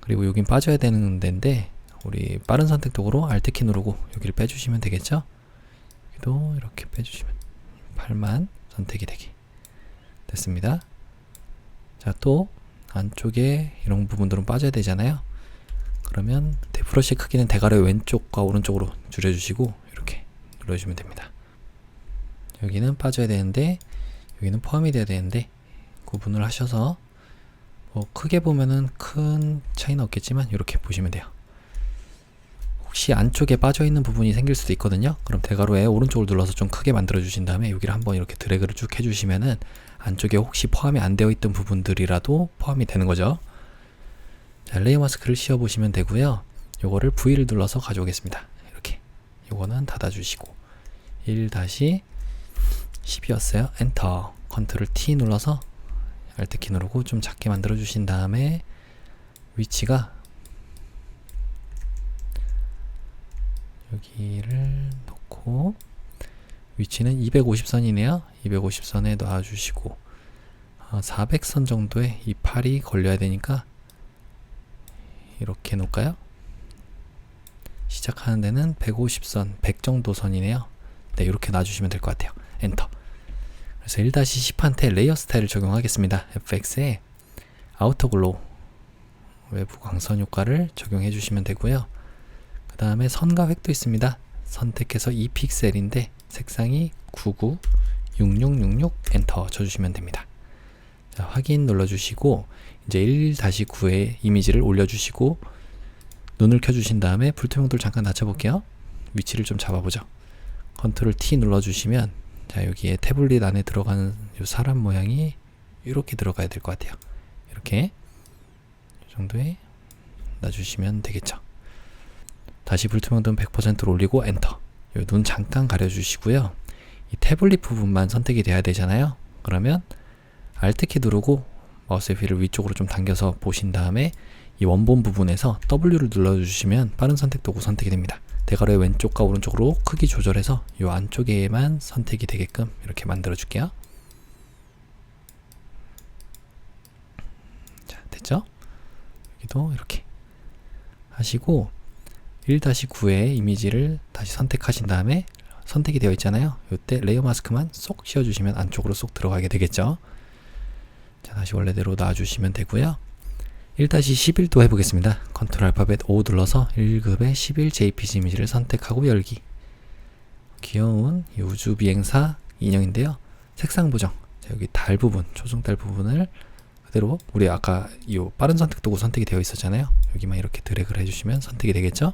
그리고 여긴 빠져야 되는 데인데 우리 빠른 선택 도구로 Alt키 누르고 여기를 빼주시면 되겠죠. 여기도 이렇게 빼주시면 8만 선택이 되게 됐습니다. 자, 또 안쪽에 이런 부분들은 빠져야 되잖아요. 그러면 브러쉬 크기는 대괄호 왼쪽과 오른쪽으로 줄여주시고 이렇게 눌러주시면 됩니다. 여기는 빠져야 되는데 여기는 포함이 돼야 되는데 구분을 하셔서 뭐 크게 보면은 큰 차이는 없겠지만 이렇게 보시면 돼요. 혹시 안쪽에 빠져있는 부분이 생길 수도 있거든요. 그럼 대괄호에 오른쪽을 눌러서 좀 크게 만들어 주신 다음에 여기를 한번 이렇게 드래그를 쭉 해주시면은 안쪽에 혹시 포함이 안 되어 있던 부분들이라도 포함이 되는 거죠. 자, 레이어 마스크를 씌워 보시면 되고요. 요거를 V를 눌러서 가져오겠습니다. 이렇게 요거는 닫아주시고 1-10이었어요. 엔터. 컨트롤 T 눌러서 Alt키 누르고 좀 작게 만들어 주신 다음에 위치가 여기를 놓고 위치는 250선이네요. 250선에 놔주시고 400선 정도의 이 팔이 걸려야 되니까 이렇게 놓을까요? 시작하는 데는 150선, 100 정도 선이네요. 네, 이렇게 놔주시면 될 것 같아요. 엔터. 그래서 1-10한테 레이어 스타일을 적용하겠습니다. FX에 아우터 글로우 외부 광선 효과를 적용해 주시면 되고요. 그 다음에 선과 획도 있습니다. 선택해서 2픽셀인데 색상이 996666 엔터 쳐주시면 됩니다. 자, 확인 눌러주시고 이제 1-9의 이미지를 올려주시고 눈을 켜주신 다음에 불투명도를 잠깐 낮춰볼게요. 위치를 좀 잡아보죠. 컨트롤 T 눌러주시면 자, 여기에 태블릿 안에 들어가는 이 사람 모양이 이렇게 들어가야 될 것 같아요. 이렇게 이 정도에 놔주시면 되겠죠. 다시 불투명도는 100%로 올리고 엔터. 눈 잠깐 가려주시고요. 이 태블릿 부분만 선택이 돼야 되잖아요. 그러면 Alt키 누르고 마우스의 휠을 위쪽으로 좀 당겨서 보신 다음에 이 원본 부분에서 W를 눌러주시면 빠른 선택 도구 선택이 됩니다. 대괄호의 왼쪽과 오른쪽으로 크기 조절해서 이 안쪽에만 선택이 되게끔 이렇게 만들어 줄게요. 여기도 이렇게 하시고 1-9의 이미지를 다시 선택하신 다음에 선택이 되어 있잖아요. 이때 레이어 마스크만 쏙 씌워주시면 안쪽으로 쏙 들어가게 되겠죠. 자, 다시 원래대로 놔주시면 되고요. 1-11도 해보겠습니다. 컨트롤 알파벳 O 눌러서 1급의 11 JPG 이미지를 선택하고 열기. 귀여운 이 우주 비행사 인형인데요. 색상 보정. 자, 여기 달 부분, 초승달 부분을 그대로 우리 아까 이 빠른 선택 도구 선택이 되어 있었잖아요. 여기만 이렇게 드래그를 해주시면 선택이 되겠죠.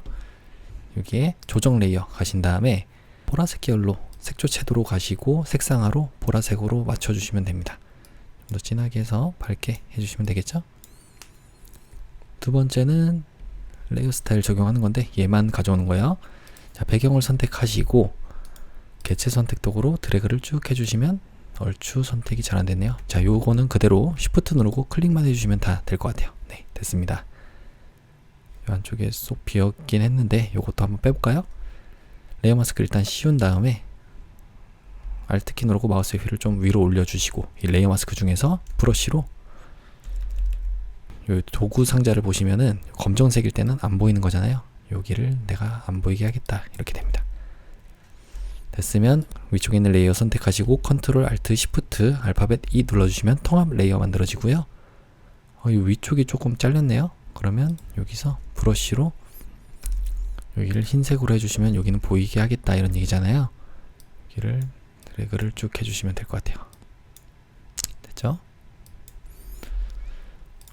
여기에 조정 레이어 가신 다음에 보라색 계열로 색조 채도로 가시고 색상화로 보라색으로 맞춰주시면 됩니다. 좀 더 진하게 해서 밝게 해주시면 되겠죠. 두 번째는 레이어 스타일 적용하는 건데 얘만 가져오는 거예요. 자, 배경을 선택하시고 개체 선택 도구로 드래그를 쭉 해주시면 얼추 선택이 잘 안됐네요. 자, 요거는 그대로 Shift 누르고 클릭만 해주시면 다 될 것 같아요. 네, 됐습니다. 요 안쪽에 쏙 비었긴 했는데 요것도 한번 빼볼까요? 레이어 마스크 일단 씌운 다음에 Alt키 누르고 마우스의 휠을 좀 위로 올려주시고 이 레이어 마스크 중에서 브러쉬로 요 도구 상자를 보시면은 검정색일 때는 안 보이는 거잖아요. 여기를 내가 안 보이게 하겠다. 이렇게 됩니다. 됐으면 위쪽에 있는 레이어 선택하시고 컨트롤 알트 시프트 알파벳 E 눌러주시면 통합 레이어 만들어지고요. 이 위쪽이 조금 잘렸네요. 그러면 여기서 브러쉬로 여기를 흰색으로 해주시면 여기는 보이게 하겠다 이런 얘기잖아요. 여기를 드래그를 쭉 해주시면 될 것 같아요. 됐죠?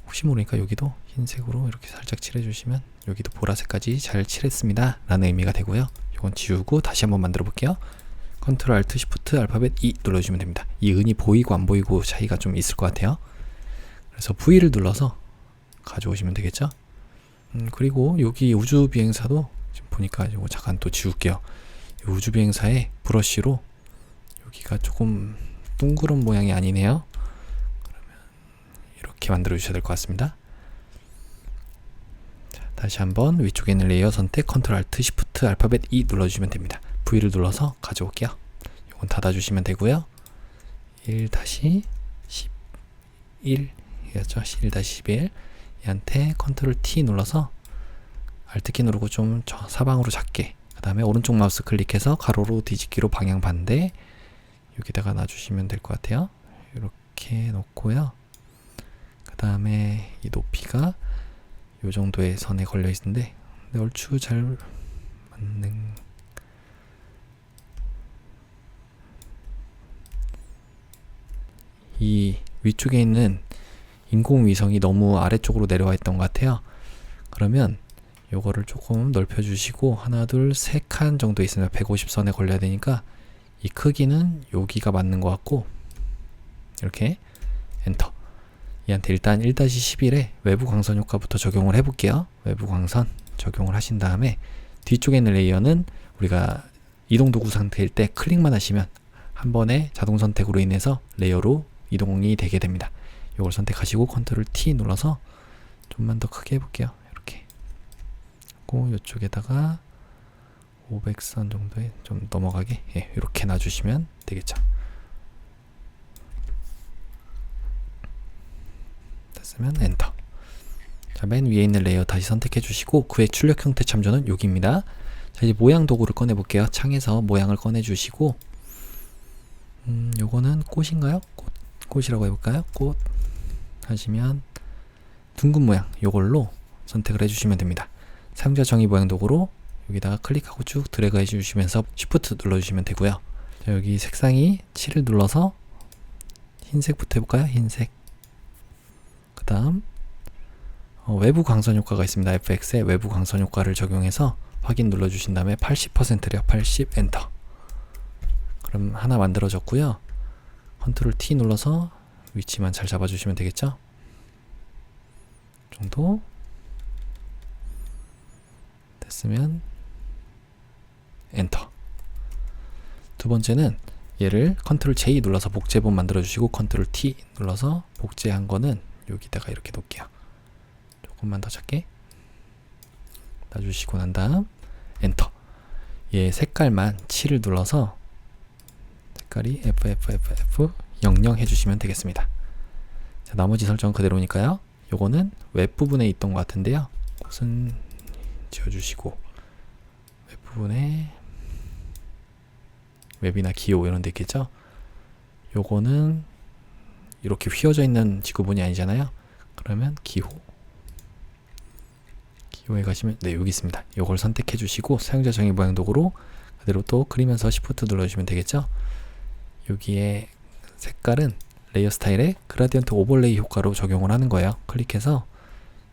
혹시 모르니까 여기도 흰색으로 이렇게 살짝 칠해주시면 여기도 보라색까지 잘 칠했습니다 라는 의미가 되고요. 이건 지우고 다시 한번 만들어 볼게요. 컨트롤 알트 시프트 알파벳 E 눌러주시면 됩니다. 이 은이 보이고 안 보이고 차이가 좀 있을 것 같아요. 그래서 V를 눌러서 가져오시면 되겠죠. 그리고 여기 우주 비행사도 지금 보니까 이거 잠깐 또 지울게요. 이 우주 비행사의 브러쉬로 여기가 조금 둥그런 모양이 아니네요. 그러면 이렇게 만들어 주셔야 될 것 같습니다. 자, 다시 한번 위쪽에 있는 레이어 선택 컨트롤 알트 시프트 알파벳 E 눌러주시면 됩니다. V를 눌러서 가져올게요. 이건 닫아주시면 되고요. 1-11 이었죠? 1-11 얘한테 컨트롤 T 눌러서 Alt키 누르고 좀 사방으로 작게, 그 다음에 오른쪽 마우스 클릭해서 가로로 뒤집기로 방향 반대 여기다가 놔주시면 될 것 같아요. 이렇게 놓고요. 그 다음에 이 높이가 이 정도의 선에 걸려 있는데 얼추 잘 맞는 이 위쪽에 있는 인공위성이 너무 아래쪽으로 내려와 있던 것 같아요. 그러면 요거를 조금 넓혀 주시고 하나 둘 세 칸 정도 있으면 150선에 걸려야 되니까 이 크기는 여기가 맞는 것 같고 이렇게 엔터. 얘한테 일단 1-11에 외부 광선 효과부터 적용을 해 볼게요. 외부 광선 적용을 하신 다음에 뒤쪽에 있는 레이어는 우리가 이동 도구 상태일 때 클릭만 하시면 한 번에 자동 선택으로 인해서 레이어로 이동이 되게 됩니다. 이걸 선택하시고 컨트롤 T 눌러서 좀만 더 크게 해볼게요. 이렇게 하고 이쪽에다가 500선 정도에 좀 넘어가게 이렇게 놔주시면 되겠죠. 됐으면 엔터. 자, 맨 위에 있는 레이어 다시 선택해 주시고 그의 출력 형태 참조는 여기입니다. 자, 이제 모양 도구를 꺼내 볼게요. 창에서 모양을 꺼내 주시고 요거는 꽃인가요? 꽃이라고 해볼까요? 꽃 하시면 둥근 모양 요걸로 선택을 해주시면 됩니다. 사용자 정의 모양 도구로 여기다가 클릭하고 쭉 드래그 해주시면서 Shift 눌러주시면 되고요. 자, 여기 색상이 7을 눌러서 흰색부터 해볼까요? 흰색. 그 다음 외부 광선 효과가 있습니다. FX에 외부 광선 효과를 적용해서 확인 눌러주신 다음에 80%래요. 80 엔터. 그럼 하나 만들어졌고요. 컨트롤 T 눌러서 위치만 잘 잡아주시면 되겠죠? 정도 됐으면 엔터. 두 번째는 얘를 컨트롤 J 눌러서 복제본 만들어주시고 컨트롤 T 눌러서 복제한 거는 여기다가 이렇게 놓을게요. 조금만 더 작게 놔주시고 난 다음 엔터. 얘 색깔만 7을 눌러서 색깔이 FFFF 00 해주시면 되겠습니다. 자, 나머지 설정은 그대로니까요. 요거는 웹 부분에 있던 것 같은데요. 곳은 지워주시고, 웹 부분에 웹이나 기호 이런 데 있겠죠. 요거는 이렇게 휘어져 있는 지구본이 아니잖아요. 그러면 기호에 가시면 네, 여기 있습니다. 요걸 선택해 주시고 사용자 정의 모양 도구로 그대로 또 그리면서 Shift 눌러주시면 되겠죠. 여기에 색깔은 레이어 스타일의 그라디언트 오버레이 효과로 적용을 하는 거예요. 클릭해서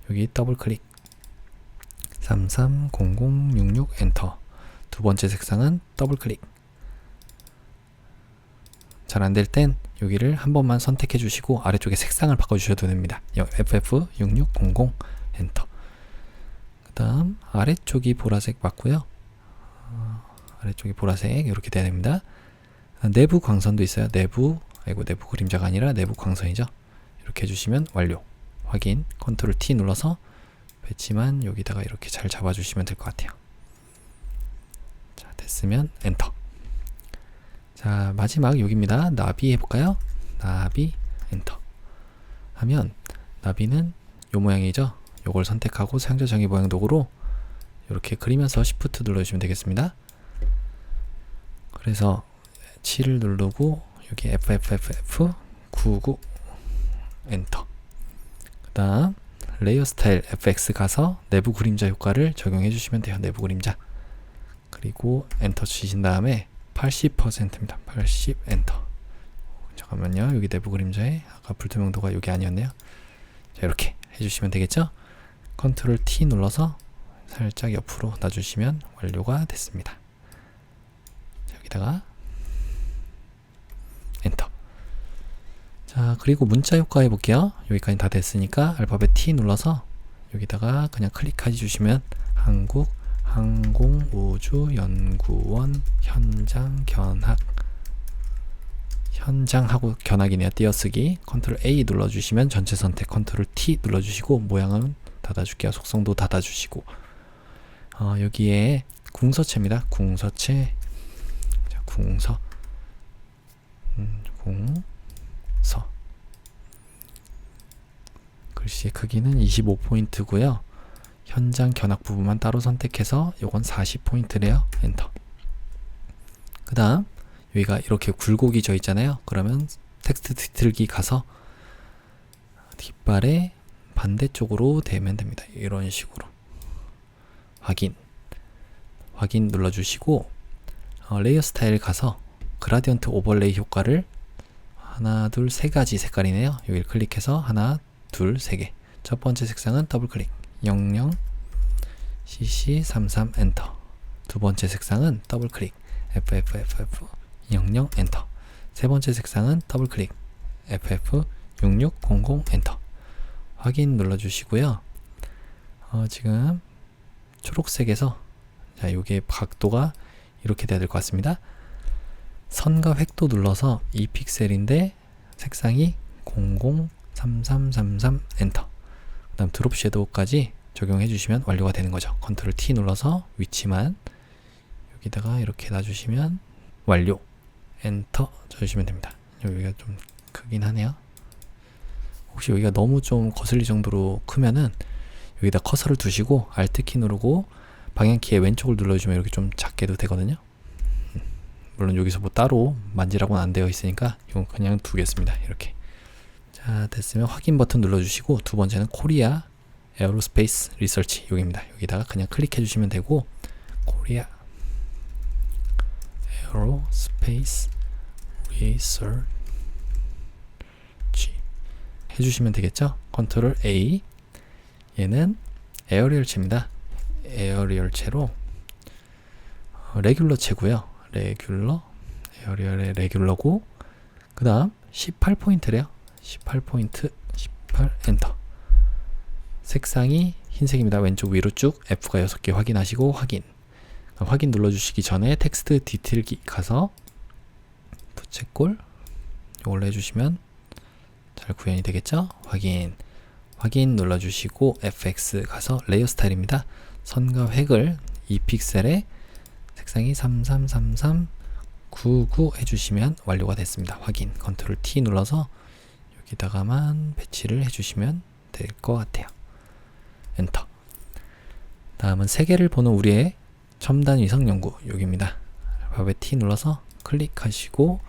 여기 더블 클릭 330066 엔터. 두 번째 색상은 더블 클릭. 잘 안 될 땐 여기를 한 번만 선택해 주시고 아래쪽에 색상을 바꿔 주셔도 됩니다. FF6600 엔터. 그 다음 아래쪽이 보라색 맞고요. 아래쪽이 보라색 이렇게 돼야 됩니다. 내부 광선도 있어요. 내부 그림자가 아니라 내부 광선이죠. 이렇게 해주시면 완료. 확인. 컨트롤 T 눌러서 배치만 여기다가 이렇게 잘 잡아주시면 될 것 같아요. 자, 됐으면 엔터. 자, 마지막 여기입니다. 나비 해볼까요? 나비 엔터 하면 나비는 요 모양이죠. 요걸 선택하고 사용자 정의 모양 도구로 이렇게 그리면서 Shift 눌러주시면 되겠습니다. 그래서 7을 누르고 여기 FFFF99 엔터. 그 다음 레이어 스타일 FX 가서 내부 그림자 효과를 적용해 주시면 돼요. 내부 그림자. 그리고 엔터 치신 다음에 80%입니다. 80 엔터. 잠깐만요. 여기 내부 그림자에 아까 불투명도가 여기 아니었네요. 자, 이렇게 해주시면 되겠죠. 컨트롤 T 눌러서 살짝 옆으로 놔주시면 완료가 됐습니다. 자, 여기다가 엔터. 자, 그리고 문자 효과 해볼게요. 여기까지 다 됐으니까 알파벳 T 눌러서 여기다가 그냥 클릭해 주시면 한국항공우주연구원 현장하고 견학이네요. 띄어쓰기. 컨트롤 A 눌러주시면 전체 선택, 컨트롤 T 눌러주시고 모양은 닫아줄게요. 속성도 닫아주시고 여기에 궁서체입니다. 궁서체. 자, 궁서 글씨의 크기는 25포인트고요. 현장 견학 부분만 따로 선택해서 요건 40포인트래요. 엔터. 그 다음 여기가 이렇게 굴곡이 져 있잖아요. 그러면 텍스트 뒤틀기 가서 뒷발에 반대쪽으로 대면 됩니다. 이런 식으로 확인 눌러주시고 레이어 스타일 가서 그라디언트 오버레이 효과를 하나, 둘, 세 가지 색깔이네요. 여기를 클릭해서 하나, 둘, 세 개. 첫 번째 색상은 더블 클릭 00 CC33 엔터. 두 번째 색상은 더블 클릭 FFFF 00 엔터. 세 번째 색상은 더블 클릭 FF6600 엔터. 확인 눌러주시고요. 지금 초록색에서 자, 요게 각도가 이렇게 돼야 될 것 같습니다. 선과 획도 눌러서 2픽셀인데 색상이 003333 엔터. 그 다음 드롭 섀도우까지 적용해 주시면 완료가 되는 거죠. 컨트롤 T 눌러서 위치만 여기다가 이렇게 놔주시면 완료. 엔터 쳐주시면 됩니다. 여기가 좀 크긴 하네요. 혹시 여기가 너무 좀 거슬릴 정도로 크면은 여기다 커서를 두시고 Alt키 누르고 방향키의 왼쪽을 눌러주면 이렇게 좀 작게도 되거든요. 물론 여기서 뭐 따로 만지라고는 안 되어 있으니까 이건 그냥 두겠습니다. 이렇게. 자, 됐으면 확인 버튼 눌러주시고 두 번째는 코리아 에어로스페이스 리서치 여기입니다. 여기다가 그냥 클릭해 주시면 되고 코리아 에어로스페이스 리서치 해주시면 되겠죠. 컨트롤 A. 얘는 에어리얼체입니다. 에어리얼체로 레귤러체고요. 에어리얼의 레귤러고 그 다음 18포인트래요. 18포인트 18 엔터. 색상이 흰색입니다. 왼쪽 위로 쭉 F가 6개 확인하시고 확인 눌러주시기 전에 텍스트 디테일기 가서 부채꼴 이걸로 해주시면 잘 구현이 되겠죠. 확인 눌러주시고 FX 가서 레이어 스타일입니다. 선과 획을 2픽셀에 색상이 333399 해주시면 완료가 됐습니다. 확인 컨트롤 T 눌러서 여기다가만 배치를 해주시면 될 것 같아요. 엔터. 다음은 세계를 보는 우리의 첨단 위성 연구, 여기입니다. 알파벳 T 눌러서 클릭하시고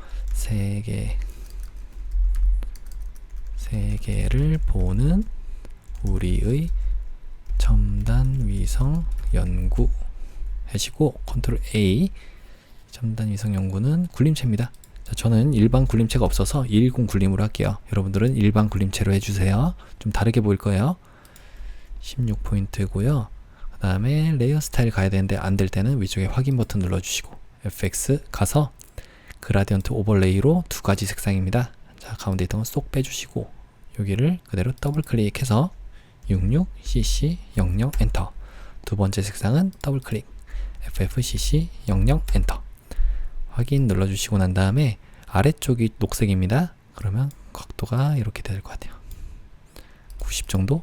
세계를 보는 우리의 첨단 위성 연구 하시고 컨트롤 A. 첨단 위성 연구는 굴림체입니다. 자, 저는 일반 굴림체가 없어서 210 굴림으로 할게요. 여러분들은 일반 굴림체로 해주세요. 좀 다르게 보일 거예요. 16포인트고요. 그 다음에 레이어 스타일 가야 되는데 안 될 때는 위쪽에 확인 버튼 눌러주시고 FX 가서 그라디언트 오버레이로 두 가지 색상입니다. 자, 가운데 있던 건 쏙 빼주시고 여기를 그대로 더블 클릭해서 66cc00 엔터. 두 번째 색상은 더블 클릭 FFCC00 엔터. 확인 눌러주시고 난 다음에 아래쪽이 녹색입니다. 그러면 각도가 이렇게 될 것 같아요. 90 정도?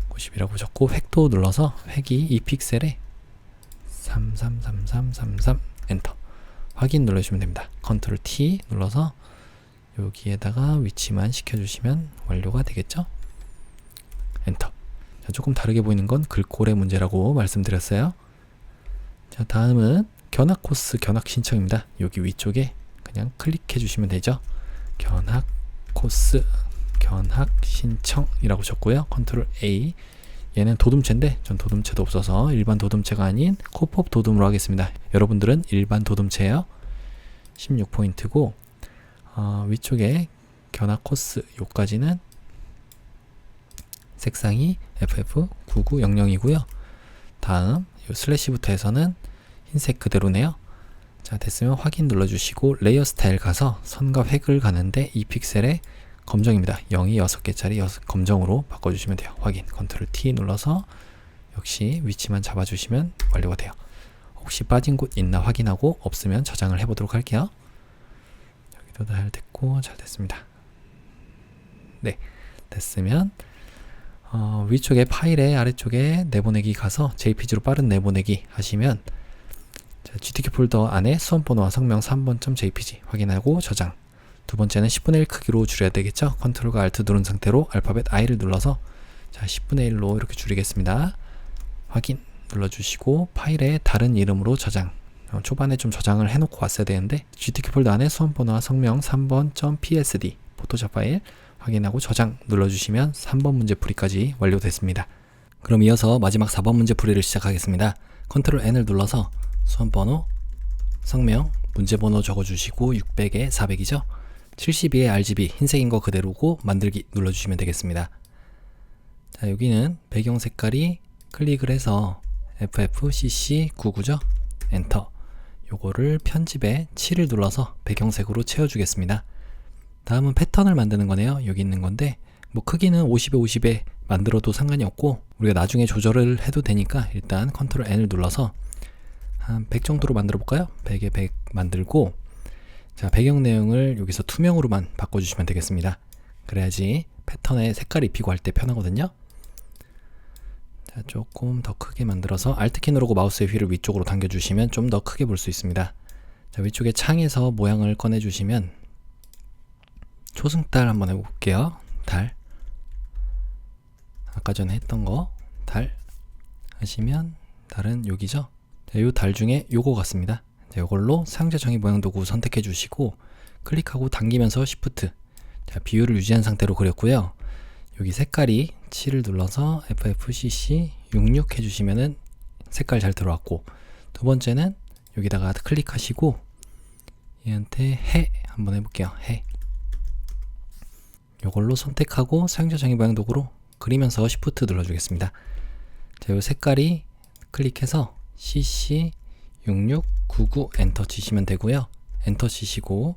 90이라고 적고 획도 눌러서 획이 2픽셀에 333333 엔터. 확인 눌러주시면 됩니다. 컨트롤 T 눌러서 여기에다가 위치만 시켜주시면 완료가 되겠죠? 엔터. 자, 조금 다르게 보이는 건 글꼴의 문제라고 말씀드렸어요. 자, 다음은 견학 코스 견학 신청입니다. 여기 위쪽에 그냥 클릭해 주시면 되죠. 견학 코스 견학 신청이라고 적고요. 컨트롤 A. 얘는 도둠체인데 전 도둠체도 없어서 일반 도둠체가 아닌 코팝 도둠으로 하겠습니다. 여러분들은 일반 도둠체예요. 16포인트고 위쪽에 견학 코스 요까지는 색상이 FF9900이고요. 다음 요 슬래시부터 해서는 흰색 그대로네요. 자, 됐으면 확인 눌러주시고 레이어 스타일 가서 선과 획을 가는데 2픽셀에 검정입니다. 0이 6개짜리 검정으로 바꿔주시면 돼요. 확인 컨트롤 T 눌러서 역시 위치만 잡아주시면 완료가 돼요. 혹시 빠진 곳 있나 확인하고 없으면 저장을 해보도록 할게요. 여기도 잘 됐고 잘 됐습니다. 네, 됐으면 위쪽에 파일에 아래쪽에 내보내기 가서 JPG로 빠른 내보내기 하시면 자, GTK 폴더 안에 수험번호와 성명 3번.jpg 확인하고 저장. 두 번째는 10분의 1 크기로 줄여야 되겠죠. 컨트롤과 알트 누른 상태로 알파벳 I를 눌러서 자, 10분의 1로 이렇게 줄이겠습니다. 확인 눌러주시고 파일에 다른 이름으로 저장. 초반에 좀 저장을 해놓고 왔어야 되는데 GTK 폴더 안에 수험번호와 성명 3번.psd 포토샵 파일 확인하고 저장 눌러주시면 3번 문제풀이까지 완료됐습니다. 그럼 이어서 마지막 4번 문제풀이를 시작하겠습니다. 컨트롤 N을 눌러서 수험번호, 성명, 문제번호 적어주시고 600에 400이죠? 72에 RGB 흰색인 거 그대로고 만들기 눌러주시면 되겠습니다. 자, 여기는 배경 색깔이 클릭을 해서 FFCC99죠? 엔터. 요거를 편집에 7을 눌러서 배경색으로 채워주겠습니다. 다음은 패턴을 만드는 거네요. 여기 있는 건데 뭐 크기는 50에 50에 만들어도 상관이 없고 우리가 나중에 조절을 해도 되니까 일단 컨트롤 N을 눌러서 한 100 정도로 만들어 볼까요? 100에 100 만들고 자, 배경 내용을 여기서 투명으로만 바꿔주시면 되겠습니다. 그래야지 패턴에 색깔 입히고 할 때 편하거든요. 자, 조금 더 크게 만들어서 Alt키 누르고 마우스의 휠을 위쪽으로 당겨주시면 좀 더 크게 볼 수 있습니다. 자, 위쪽에 창에서 모양을 꺼내주시면 초승달 한번 해볼게요. 달. 아까 전에 했던 거 달 하시면 달은 여기죠. 이 달 중에 요거 같습니다. 이걸로 상자 정의 모양 도구 선택해 주시고 클릭하고 당기면서 Shift. 자, 비율을 유지한 상태로 그렸고요. 여기 색깔이 7을 눌러서 FFCC 66 해주시면은 색깔 잘 들어왔고 두 번째는 여기다가 클릭하시고 얘한테 해 한번 해볼게요. 해. 요걸로 선택하고 상자 정의 모양 도구로 그리면서 Shift 눌러주겠습니다. 자, 요 색깔이 클릭해서 CC6699 엔터 치시면 되고요. 엔터 치시고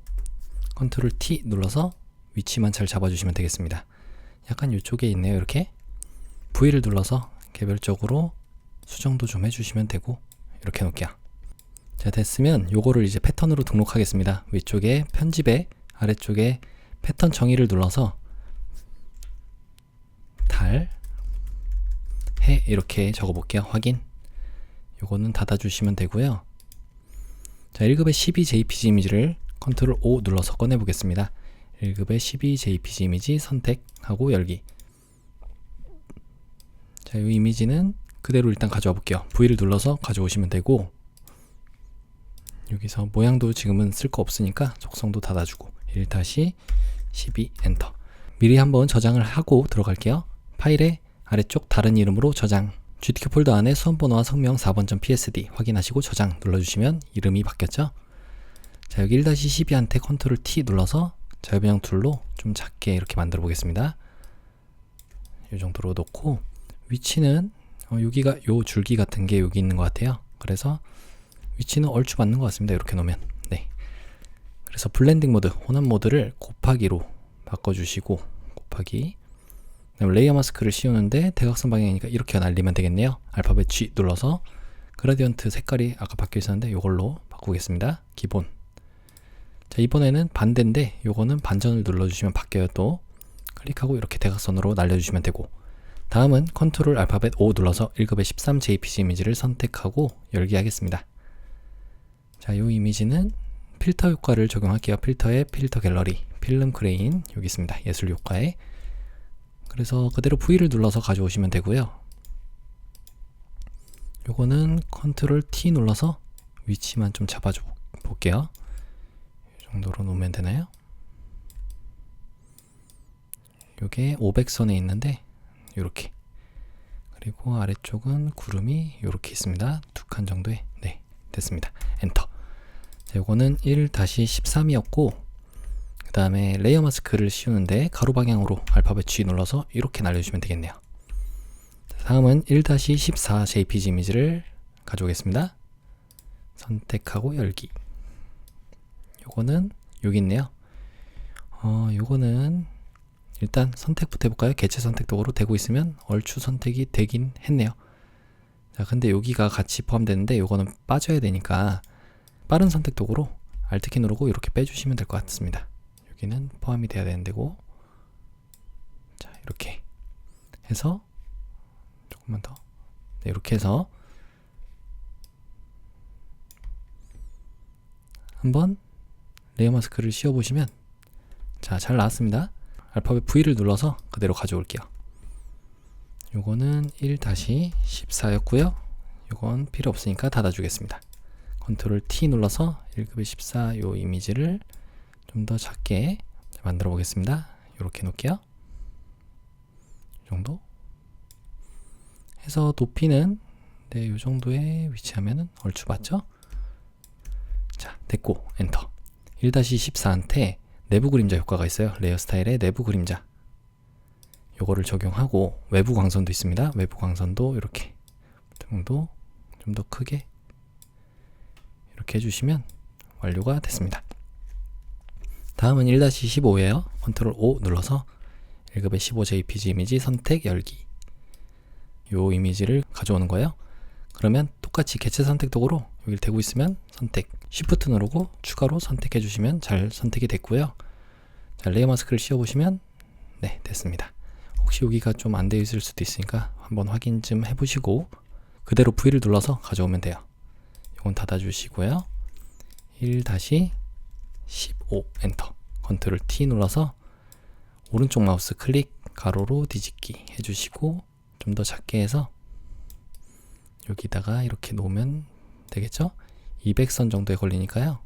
컨트롤 T 눌러서 위치만 잘 잡아주시면 되겠습니다. 약간 이쪽에 있네요. 이렇게 V를 눌러서 개별적으로 수정도 좀 해주시면 되고 이렇게 놓을게요. 자, 됐으면 요거를 이제 패턴으로 등록하겠습니다. 위쪽에 편집에 아래쪽에 패턴 정의를 눌러서 달, 해 이렇게 적어볼게요. 확인. 요거는 닫아주시면 되고요. 자, 1급의 12jpg 이미지를 컨트롤 O 눌러서 꺼내보겠습니다. 1급의 12jpg 이미지 선택하고 열기. 자, 이 이미지는 그대로 일단 가져와 볼게요. V를 눌러서 가져오시면 되고, 여기서 모양도 지금은 쓸 거 없으니까 속성도 닫아주고 1-12 엔터. 미리 한번 저장을 하고 들어갈게요. 파일의 아래쪽 다른 이름으로 저장. GTK 폴더 안에 수험번호와 성명 4번.psd 확인하시고 저장 눌러주시면 이름이 바뀌었죠. 자, 여기 1-12한테 컨트롤 T 눌러서 자유변형 툴로 좀 작게 이렇게 만들어 보겠습니다. 이 정도로 놓고, 위치는 여기가 요 줄기 같은 게 여기 있는 것 같아요. 그래서 위치는 얼추 맞는 것 같습니다. 이렇게 놓으면. 네. 그래서 블렌딩 모드, 혼합 모드를 곱하기로 바꿔주시고, 곱하기. 레이어 마스크를 씌우는데 대각선 방향이니까 이렇게 날리면 되겠네요. 알파벳 G 눌러서 그라디언트 색깔이 아까 바뀌어 있었는데 이걸로 바꾸겠습니다. 기본. 자, 이번에는 반대인데 요거는 반전을 눌러주시면 바뀌어요. 또 클릭하고 이렇게 대각선으로 날려주시면 되고, 다음은 컨트롤 알파벳 O 눌러서 1급의 13 JPG 이미지를 선택하고 열기 하겠습니다. 자, 요 이미지는 필터 효과를 적용할게요. 필터에 필터 갤러리, 필름 크레인 여기 있습니다. 예술 효과에. 그래서 그대로 V를 눌러서 가져오시면 되고요. 요거는 컨트롤 T 눌러서 위치만 좀 잡아줘 볼게요. 이 정도로 놓으면 되나요? 요게 500선에 있는데 요렇게, 그리고 아래쪽은 구름이 요렇게 있습니다. 2칸 정도에. 네, 됐습니다. 엔터. 자, 요거는 1-13이었고, 그 다음에 레이어 마스크를 씌우는데 가로 방향으로 알파벳 G 눌러서 이렇게 날려주시면 되겠네요. 다음은 1-14 JPG 이미지를 가져오겠습니다. 선택하고 열기. 요거는 여기 있네요. 요거는 일단 선택부터 해볼까요? 개체 선택 도구로 되고 있으면 얼추 선택이 되긴 했네요. 자, 근데 여기가 같이 포함되는데 요거는 빠져야 되니까 빠른 선택 도구로 Alt키 누르고 이렇게 빼주시면 될 것 같습니다. 여기는 포함이 돼야 되는 데고, 자, 이렇게 해서 조금만 더. 네, 이렇게 해서 한번 레이어 마스크를 씌워 보시면, 자, 잘 나왔습니다. 알파벳 V를 눌러서 그대로 가져올게요. 요거는 1-14였고요. 요건 필요 없으니까 닫아주겠습니다. 컨트롤 T 눌러서 1급의 14 요 이미지를 좀 더 작게 만들어 보겠습니다. 이렇게 놓을게요. 이 정도 해서 높이는 네, 요 정도에 위치하면은 얼추 맞죠? 자, 됐고 엔터. 1-14한테 내부 그림자 효과가 있어요. 레이어 스타일의 내부 그림자. 요거를 적용하고 외부 광선도 있습니다. 외부 광선도 이렇게 정도 좀 더 크게 이렇게 해주시면 완료가 됐습니다. 다음은 1-15예요. 컨트롤 O 눌러서 1급의 15 JPG 이미지 선택 열기. 요 이미지를 가져오는 거예요. 그러면 똑같이 개체 선택 도구로 여기를 대고 있으면 선택, Shift 누르고 추가로 선택해 주시면 잘 선택이 됐고요. 자, 레이어 마스크를 씌워 보시면 네, 됐습니다. 혹시 여기가 좀 안 되어 있을 수도 있으니까 한번 확인 좀 해보시고 그대로 V를 눌러서 가져오면 돼요. 이건 닫아주시고요. 1-15 엔터. 컨트롤 T 눌러서 오른쪽 마우스 클릭 가로로 뒤집기 해주시고 좀 더 작게 해서 여기다가 이렇게 놓으면 되겠죠? 200선 정도에 걸리니까요.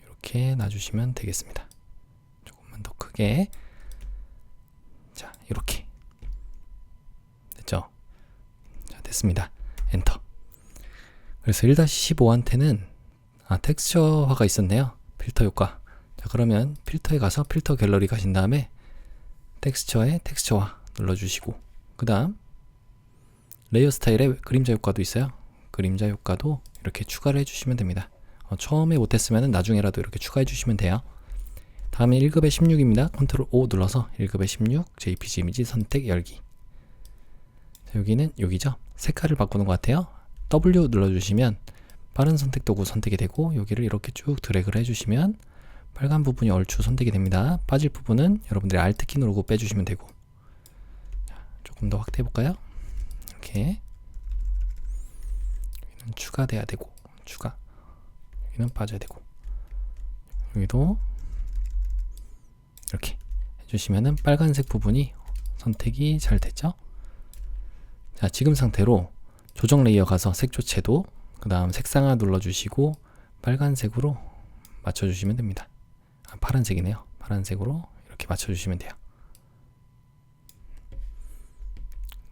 이렇게 놔주시면 되겠습니다. 조금만 더 크게. 자, 이렇게 됐죠? 자, 됐습니다. 엔터. 그래서 1-15한테는 텍스처화가 있었네요. 필터 효과. 자, 그러면 필터에 가서 필터 갤러리 가신 다음에 텍스처에 텍스처화 눌러주시고 그 다음 레이어 스타일의 그림자 효과도 있어요. 그림자 효과도 이렇게 추가를 해주시면 됩니다. 처음에 못했으면 나중에라도 이렇게 추가해 주시면 돼요. 다음에 1급의 16입니다. 컨트롤 O 눌러서 1급의 16 JPG 이미지 선택 열기. 자, 여기는 여기죠. 색깔을 바꾸는 것 같아요. W 눌러주시면 빠른 선택 도구 선택이 되고 여기를 이렇게 쭉 드래그를 해주시면 빨간 부분이 얼추 선택이 됩니다. 빠질 부분은 여러분들이 Alt키 누르고 빼주시면 되고. 자, 조금 더 확대해 볼까요? 이렇게 여기는 추가돼야 되고 추가, 여기는 빠져야 되고 여기도 이렇게 해주시면은 빨간색 부분이 선택이 잘 됐죠? 자, 지금 상태로 조정 레이어 가서 색조채도, 그 다음 색상화 눌러주시고 빨간색으로 맞춰주시면 됩니다. 파란색이네요. 파란색으로 이렇게 맞춰주시면 돼요.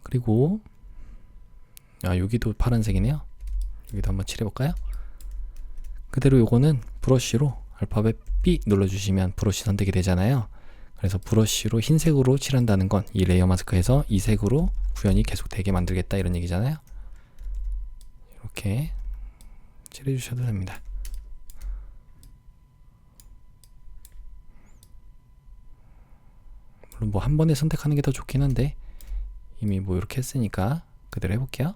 그리고 여기도 파란색이네요. 여기도 한번 칠해볼까요? 그대로 요거는 브러쉬로 알파벳 B 눌러주시면 브러쉬 선택이 되잖아요. 그래서 브러쉬로 흰색으로 칠한다는 건 이 레이어 마스크에서 이 색으로 구현이 계속 되게 만들겠다 이런 얘기잖아요. 이렇게 칠해주셔도 됩니다. 물론 뭐 한 번에 선택하는 게 더 좋긴 한데 이미 뭐 이렇게 했으니까 그대로 해볼게요.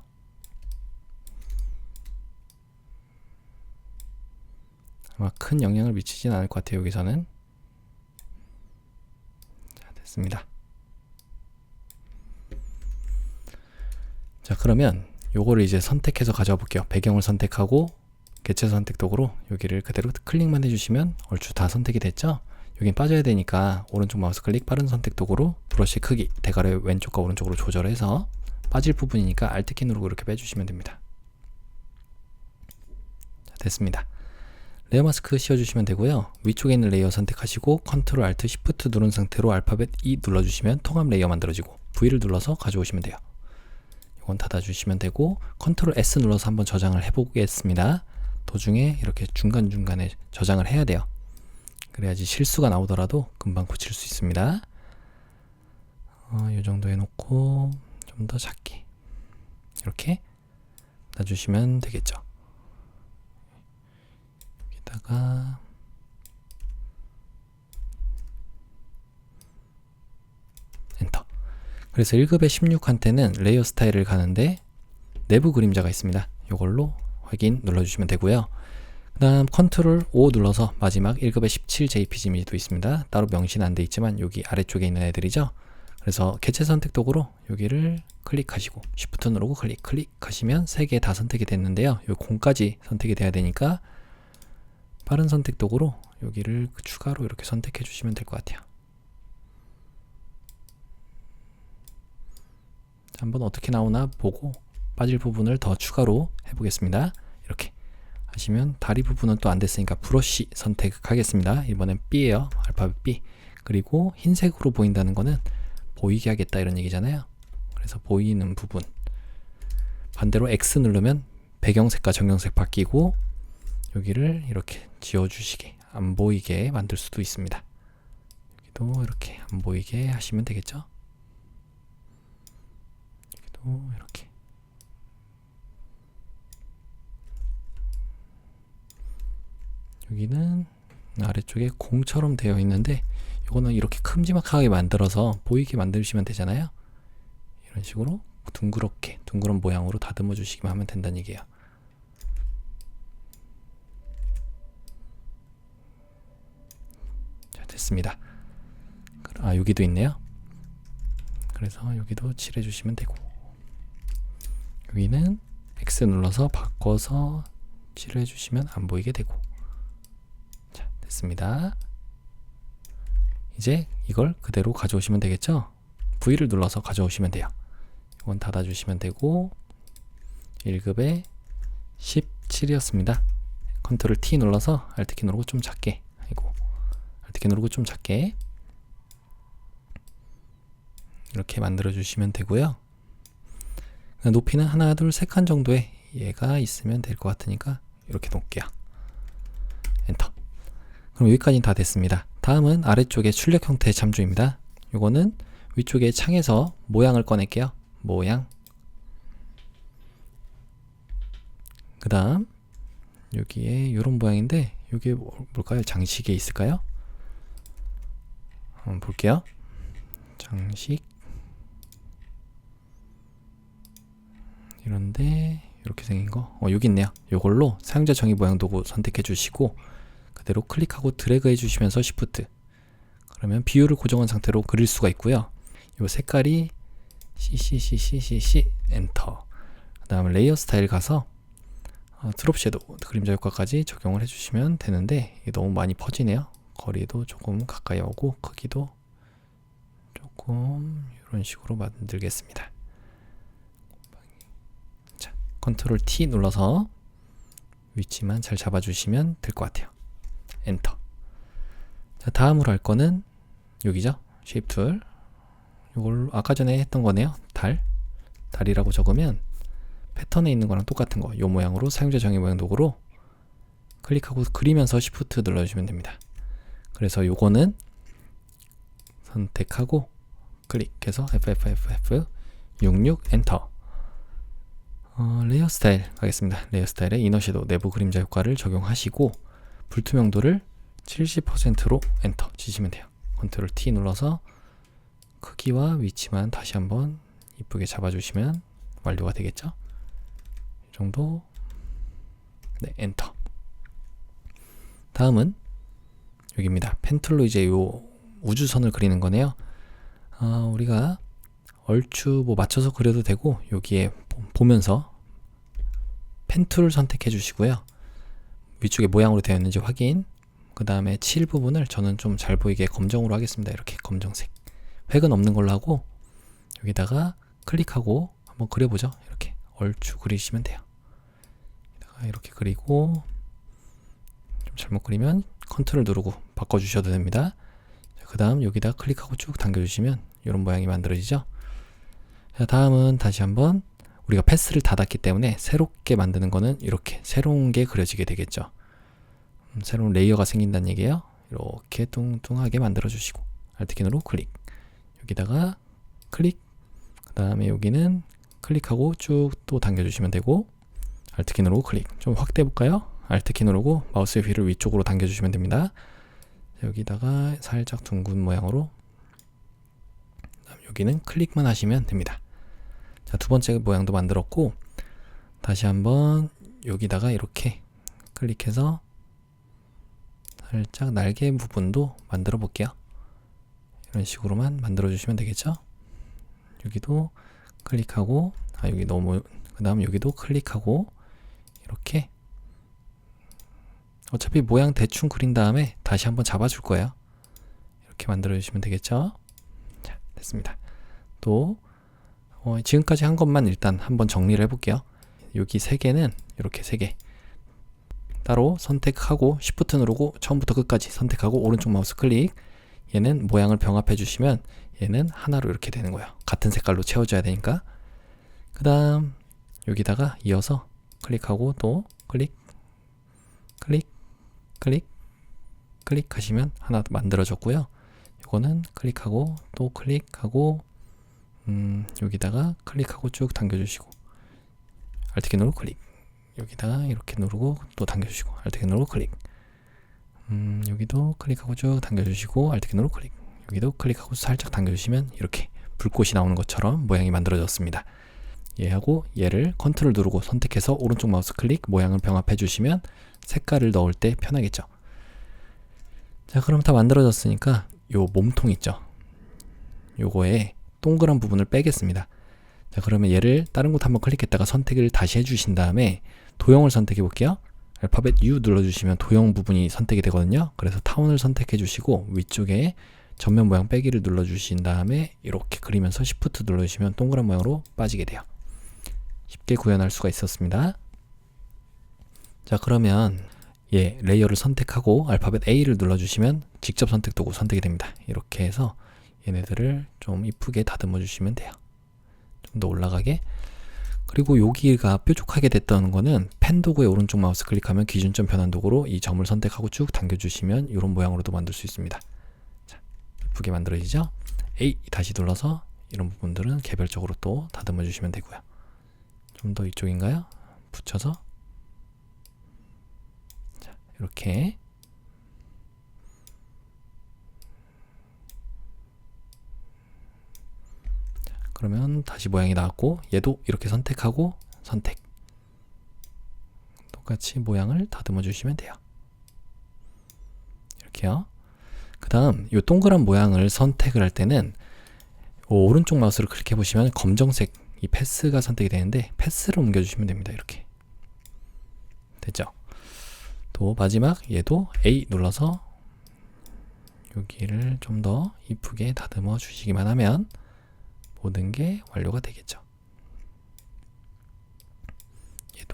아마 큰 영향을 미치진 않을 것 같아요. 여기서는. 자, 됐습니다. 자, 그러면 요거를 이제 선택해서 가져와 볼게요. 배경을 선택하고 개체 선택 도구로 여기를 그대로 클릭만 해주시면 얼추 다 선택이 됐죠? 여긴 빠져야 되니까 오른쪽 마우스 클릭 빠른 선택 도구로 브러쉬 크기 대괄호 왼쪽과 오른쪽으로 조절해서 빠질 부분이니까 Alt키 누르고 이렇게 빼주시면 됩니다. 자, 됐습니다. 레이어 마스크 씌워주시면 되고요. 위쪽에 있는 레이어 선택하시고 컨트롤 Alt Shift 누른 상태로 알파벳 E 눌러주시면 통합 레이어 만들어지고 V를 눌러서 가져오시면 돼요. 이건 닫아주시면 되고 컨트롤 S 눌러서 한번 저장을 해보겠습니다. 도중에 이렇게 중간중간에 저장을 해야 돼요. 그래야지 실수가 나오더라도 금방 고칠 수 있습니다. 이 정도 해놓고 좀 더 작게 이렇게 놔주시면 되겠죠. 여기다가 엔터. 그래서 1급의 16한테는 레이어 스타일을 가는데 내부 그림자가 있습니다. 이걸로 확인 눌러주시면 되고요. 그 다음 컨트롤 O 눌러서 마지막 1급의 17 JPG 이미지도 있습니다. 따로 명시는 안 돼 있지만 여기 아래쪽에 있는 애들이죠. 그래서 개체 선택 도구로 여기를 클릭하시고 Shift 누르고 클릭하시면 3개 다 선택이 됐는데요. 이 공까지 선택이 돼야 되니까 빠른 선택 도구로 여기를 추가로 이렇게 선택해 주시면 될 것 같아요. 자, 한번 어떻게 나오나 보고 빠질 부분을 더 추가로 해보겠습니다. 이렇게 하시면 다리 부분은 또 안 됐으니까 브러쉬 선택하겠습니다. 이번엔 B예요. 알파벳 B. 그리고 흰색으로 보인다는 거는 보이게 하겠다 이런 얘기잖아요. 그래서 보이는 부분. 반대로 X 누르면 배경색과 정경색 바뀌고 여기를 이렇게 지워주시게 안 보이게 만들 수도 있습니다. 여기도 이렇게 안 보이게 하시면 되겠죠. 여기도 이렇게. 여기는 아래쪽에 공처럼 되어 있는데 이거는 이렇게 큼지막하게 만들어서 보이게 만드시면 되잖아요. 이런 식으로 둥그렇게 둥그런 모양으로 다듬어 주시기만 하면 된다는 얘기예요. 자, 됐습니다. 여기도 있네요. 그래서 여기도 칠해 주시면 되고 여기는 X 눌러서 바꿔서 칠해 주시면 안 보이게 되고. 자, 됐습니다. 이제 이걸 그대로 가져오시면 되겠죠? V를 눌러서 가져오시면 돼요. 이건 닫아주시면 되고 1급에 17이었습니다. 컨트롤 T 눌러서 Alt키 누르고 좀 작게 Alt키 누르고 좀 작게 이렇게 만들어 주시면 되고요. 높이는 하나 둘 세 칸 정도의 얘가 있으면 될 것 같으니까 이렇게 놓을게요. 엔터. 그럼 여기까지는 다 됐습니다. 다음은 아래쪽에 출력 형태 참조입니다. 요거는 위쪽에 창에서 모양을 꺼낼게요. 모양. 그 다음 여기에 이런 모양인데 여기에 뭘까요? 장식에 있을까요? 한번 볼게요. 장식. 이런데 이렇게 생긴 거 여기 있네요. 요걸로 사용자 정의 모양 도구 선택해 주시고 그대로 클릭하고 드래그 해 주시면서 Shift. 그러면 비율을 고정한 상태로 그릴 수가 있고요. 요 색깔이 CCCCCC 엔터. 그 다음에 레이어 스타일 가서 드롭 섀도우 그림자 효과까지 적용을 해주시면 되는데 이게 너무 많이 퍼지네요. 거리도 조금 가까이 오고 크기도 조금 이런 식으로 만들겠습니다. 컨트롤 T 눌러서 위치만 잘 잡아주시면 될 것 같아요. 엔터. 자, 다음으로 할 거는 여기죠. 쉐입 툴. 이걸 아까 전에 했던 거네요. 달이라고 적으면 패턴에 있는 거랑 똑같은 거, 요 모양으로 사용자 정의 모양 도구로 클릭하고 그리면서 Shift 눌러주시면 됩니다. 그래서 요거는 선택하고 클릭해서 FFFF66 엔터. 레이어 스타일 가겠습니다. 레이어 스타일에 이너 섀도우 내부 그림자 효과를 적용하시고 불투명도를 70%로 엔터 치시면 돼요. 컨트롤 T 눌러서 크기와 위치만 다시 한번 이쁘게 잡아주시면 완료가 되겠죠. 이 정도. 네, 엔터. 다음은 여기입니다. 펜 툴로 이제 요 우주선을 그리는 거네요. 우리가 얼추 뭐 맞춰서 그려도 되고, 여기에 보면서 펜 툴을 선택해 주시고요. 위쪽에 모양으로 되어 있는지 확인. 그 다음에 칠 부분을 저는 좀 잘 보이게 검정으로 하겠습니다. 이렇게 검정색. 획은 없는 걸로 하고 여기다가 클릭하고 한번 그려보죠. 이렇게 얼추 그리시면 돼요. 이렇게 그리고 좀 잘못 그리면 컨트롤 누르고 바꿔주셔도 됩니다. 그 다음 여기다 클릭하고 쭉 당겨주시면 이런 모양이 만들어지죠. 자, 다음은 다시 한번 우리가 패스를 닫았기 때문에 새롭게 만드는 거는 이렇게 새로운 게 그려지게 되겠죠. 새로운 레이어가 생긴다는 얘기예요. 이렇게 뚱뚱하게 만들어 주시고 Alt키로 클릭, 여기다가 클릭, 그 다음에 여기는 클릭하고 쭉 또 당겨주시면 되고 Alt키 누르고 클릭. 좀 확대해 볼까요? Alt키 누르고 마우스의 휠을 위쪽으로 당겨주시면 됩니다. 여기다가 살짝 둥근 모양으로, 여기는 클릭만 하시면 됩니다. 자, 두 번째 모양도 만들었고 다시 한번 여기다가 이렇게 클릭해서 살짝 날개 부분도 만들어 볼게요. 이런 식으로만 만들어 주시면 되겠죠. 여기도 클릭하고, 여기 너무, 그 다음 여기도 클릭하고, 이렇게 어차피 모양 대충 그린 다음에 다시 한번 잡아줄 거예요. 이렇게 만들어 주시면 되겠죠. 자, 됐습니다. 또 지금까지 한 것만 일단 한번 정리를 해볼게요. 여기 세 개는 이렇게 세 개 따로 선택하고 Shift 누르고 처음부터 끝까지 선택하고 오른쪽 마우스 클릭. 얘는 모양을 병합해 주시면 얘는 하나로 이렇게 되는 거예요. 같은 색깔로 채워줘야 되니까. 그 다음 여기다가 이어서 클릭하고 또 클릭, 클릭, 클릭, 클릭 하시면 하나 만들어졌고요. 이거는 클릭하고 또 클릭하고 여기다가 클릭하고 쭉 당겨주시고 Alt키 누르고 클릭, 여기다가 이렇게 누르고 또 당겨주시고 Alt키 누르고 클릭, 여기도 클릭하고 쭉 당겨주시고 Alt키 누르고 클릭, 여기도 클릭하고 살짝 당겨주시면 이렇게 불꽃이 나오는 것처럼 모양이 만들어졌습니다. 얘하고 얘를 컨트롤 누르고 선택해서 오른쪽 마우스 클릭, 모양을 병합해 주시면 색깔을 넣을 때 편하겠죠. 자, 그럼 다 만들어졌으니까 요 몸통 있죠, 요거에 동그란 부분을 빼겠습니다. 자, 그러면 얘를 다른 곳 한번 클릭했다가 선택을 다시 해주신 다음에 도형을 선택해 볼게요. 알파벳 U 눌러주시면 도형 부분이 선택이 되거든요. 그래서 타운을 선택해 주시고 위쪽에 전면 모양 빼기를 눌러주신 다음에 이렇게 그리면서 Shift 눌러주시면 동그란 모양으로 빠지게 돼요. 쉽게 구현할 수가 있었습니다. 자, 그러면 얘 레이어를 선택하고 알파벳 A를 눌러주시면 직접 선택 도구 선택이 됩니다. 이렇게 해서 얘네들을 좀 이쁘게 다듬어 주시면 돼요. 좀 더 올라가게. 그리고 여기가 뾰족하게 됐던 거는 펜 도구의 오른쪽 마우스 클릭하면 기준점 변환 도구로 이 점을 선택하고 쭉 당겨주시면 이런 모양으로도 만들 수 있습니다. 자, 이쁘게 만들어지죠? A 다시 눌러서 이런 부분들은 개별적으로 또 다듬어 주시면 되고요. 좀 더 이쪽인가요? 붙여서 자, 이렇게 그러면 다시 모양이 나왔고 얘도 이렇게 선택하고 선택, 똑같이 모양을 다듬어 주시면 돼요. 이렇게요. 그 다음 이 동그란 모양을 선택을 할 때는 오른쪽 마우스를 클릭해 보시면 검정색 이 패스가 선택이 되는데 패스를 옮겨 주시면 됩니다. 이렇게 됐죠. 또 마지막 얘도 A 눌러서 여기를 좀 더 이쁘게 다듬어 주시기만 하면 모든 게 완료가 되겠죠.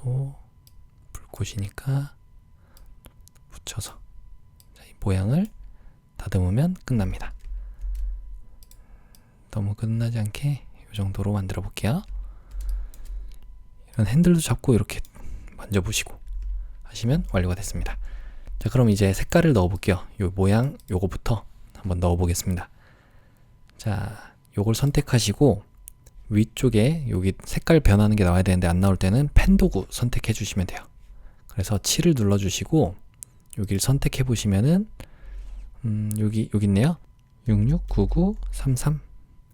여기도 불꽃이니까 붙여서 자, 이 모양을 다듬으면 끝납니다. 너무 끝나지 않게 이 정도로 만들어 볼게요. 이런 핸들도 잡고 이렇게 만져보시고 하시면 완료가 됐습니다. 자, 그럼 이제 색깔을 넣어 볼게요. 요 모양 요거부터 한번 넣어 보겠습니다. 자, 요걸 선택하시고 위쪽에 여기 색깔 변하는 게 나와야 되는데 안 나올 때는 펜 도구 선택해 주시면 돼요. 그래서 7을 눌러 주시고 여기를 선택해 보시면은 여기 있네요. 669933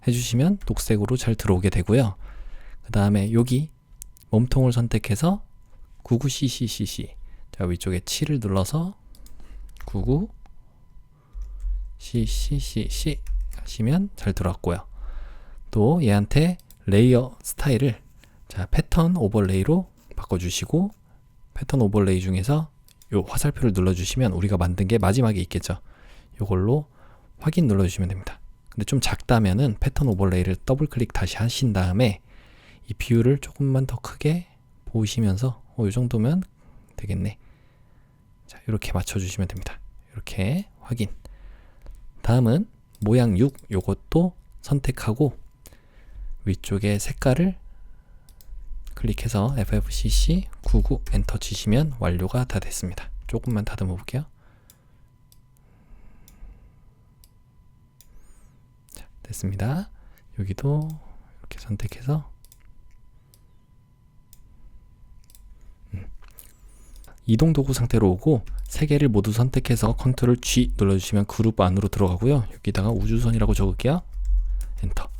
해주시면 녹색으로 잘 들어오게 되고요. 그 다음에 여기 몸통을 선택해서 99CCCC 자, 위쪽에 7을 눌러서 99CCCC 하시면 잘 들어왔고요. 또 얘한테 레이어 스타일을 자, 패턴 오버레이로 바꿔주시고 패턴 오버레이 중에서 요 화살표를 눌러주시면 우리가 만든 게 마지막에 있겠죠. 요걸로 확인 눌러주시면 됩니다. 근데 좀 작다면은 패턴 오버레이를 더블 클릭 다시 하신 다음에 이 비율을 조금만 더 크게 보시면서 이 정도면 되겠네. 자, 이렇게 맞춰주시면 됩니다. 이렇게 확인. 다음은 모양 6 요것도 선택하고 위쪽에 색깔을 클릭해서 FFCC 99 엔터 치시면 완료가 다 됐습니다. 조금만 다듬어 볼게요. 자, 됐습니다. 여기도 이렇게 선택해서 이동 도구 상태로 오고 세 개를 모두 선택해서 컨트롤 G 눌러주시면 그룹 안으로 들어가고요. 여기다가 우주선이라고 적을게요. 엔터.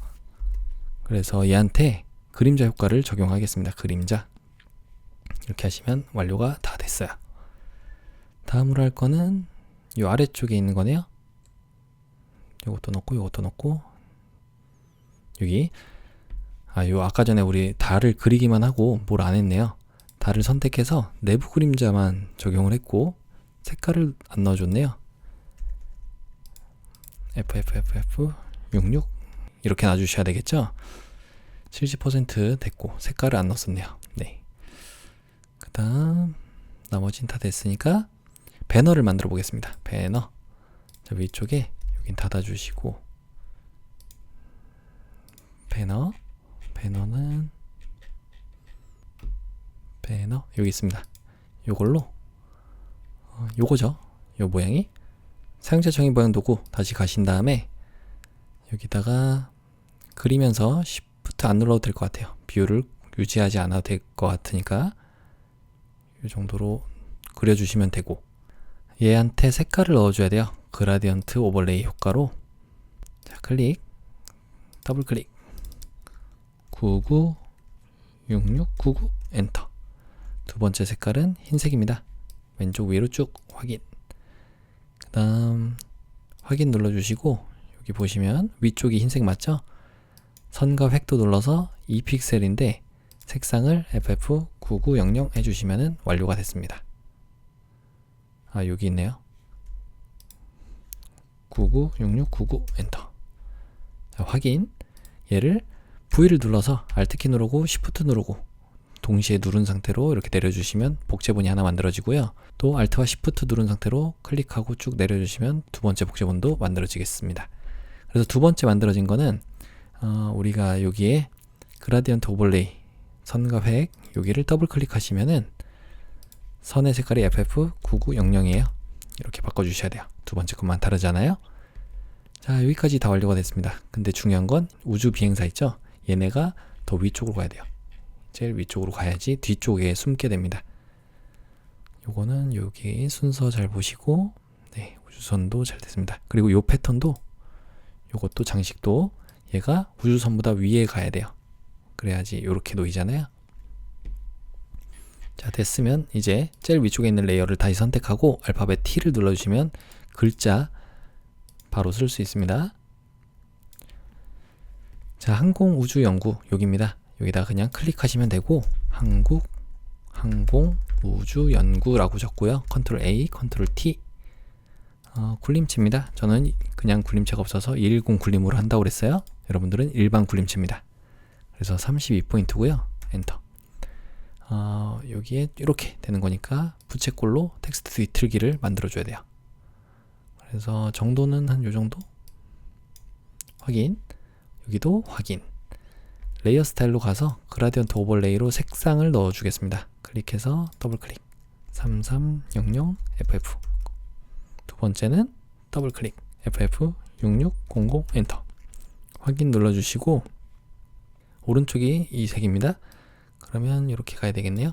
그래서 얘한테 그림자 효과를 적용하겠습니다. 그림자. 이렇게 하시면 완료가 다 됐어요. 다음으로 할 거는 이 아래쪽에 있는 거네요. 요것도 넣고 요것도 넣고 여기 요 아까 전에 우리 달을 그리기만 하고 뭘 안 했네요. 달을 선택해서 내부 그림자만 적용을 했고 색깔을 안 넣어줬네요. FFFF66 이렇게 놔주셔야 되겠죠. 70% 됐고 색깔을 안 넣었네요. 네. 그 다음 나머지는 다 됐으니까 배너를 만들어 보겠습니다. 배너. 자, 위쪽에 여긴 닫아주시고 배너는 배너 여기 있습니다. 요걸로 요거죠. 요 모양이 사용자 정의 모양 도구 다시 가신 다음에 여기다가 그리면서 Shift 안 눌러도 될 것 같아요. 비율을 유지하지 않아도 될 것 같으니까 이 정도로 그려주시면 되고 얘한테 색깔을 넣어줘야 돼요. 그라디언트 오버레이 효과로 자, 클릭 더블 클릭 996699 엔터. 두 번째 색깔은 흰색입니다. 왼쪽 위로 쭉 확인. 그 다음 확인 눌러주시고 여기 보시면 위쪽이 흰색 맞죠? 선과 획도 눌러서 2픽셀인데 색상을 FF9900 해주시면 완료가 됐습니다. 여기 있네요. 996699 엔터. 자, 확인. 얘를 V를 눌러서 Alt키 누르고 Shift 누르고 동시에 누른 상태로 이렇게 내려주시면 복제본이 하나 만들어지고요. 또 Alt와 Shift 누른 상태로 클릭하고 쭉 내려주시면 두 번째 복제본도 만들어지겠습니다. 그래서 두 번째 만들어진 거는 우리가 여기에 그라디언트 오버레이 선과 획 여기를 더블 클릭하시면은 선의 색깔이 FF9900이에요. 이렇게 바꿔주셔야 돼요. 두 번째 것만 다르잖아요. 자, 여기까지 다 완료가 됐습니다. 근데 중요한 건 우주 비행사 있죠? 얘네가 더 위쪽으로 가야 돼요. 제일 위쪽으로 가야지 뒤쪽에 숨게 됩니다. 요거는 여기 순서 잘 보시고 네, 우주선도 잘 됐습니다. 그리고 요 패턴도 요것도 장식도 얘가 우주선보다 위에 가야 돼요. 그래야지 요렇게 놓이잖아요. 자, 됐으면 이제 제일 위쪽에 있는 레이어를 다시 선택하고 알파벳 T를 눌러주시면 글자 바로 쓸 수 있습니다. 자, 항공우주연구 여기입니다. 여기다 그냥 클릭하시면 되고 한국 항공우주연구라고 적고요. 컨트롤 A, 컨트롤 T. 굴림체입니다. 저는 그냥 굴림체가 없어서 110 굴림으로 한다고 그랬어요. 여러분들은 일반 굴림체입니다. 그래서 32포인트고요. 엔터. 여기에 이렇게 되는 거니까 부채꼴로 텍스트 뒤틀기를 만들어 줘야 돼요. 그래서 정도는 한 요 정도 확인. 여기도 확인. 레이어 스타일로 가서 그라디언트 오버레이로 색상을 넣어 주겠습니다. 클릭해서 더블 클릭. 3300 FF. 두 번째는 더블 클릭. FF 6600 엔터. 확인 눌러 주시고 오른쪽이 이 색입니다. 그러면 이렇게 가야 되겠네요.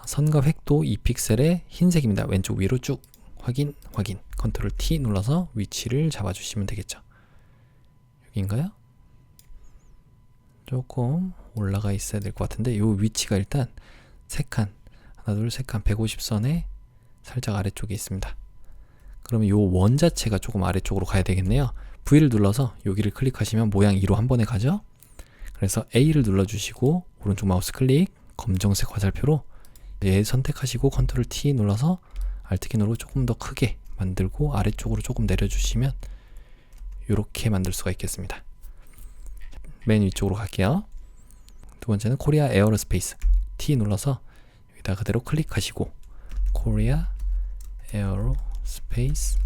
선과 획도 2픽셀의 흰색입니다. 왼쪽 위로 쭉 확인, 확인. 컨트롤 T 눌러서 위치를 잡아주시면 되겠죠. 여기인가요? 조금 올라가 있어야 될 것 같은데 이 위치가 일단 3칸, 하나, 둘, 3칸 150선에 살짝 아래쪽에 있습니다. 그러면 이 원 자체가 조금 아래쪽으로 가야 되겠네요. V를 눌러서 여기를 클릭하시면 모양 2로 한 번에 가죠. 그래서 A를 눌러주시고 오른쪽 마우스 클릭, 검정색 화살표로 얘 선택하시고 컨트롤 T 눌러서 Alt키 누르고 조금 더 크게 만들고 아래쪽으로 조금 내려주시면 이렇게 만들 수가 있겠습니다. 맨 위쪽으로 갈게요. 두 번째는 코리아 에어로스페이스. T 눌러서 여기다 그대로 클릭하시고 코리아 에어로스페이스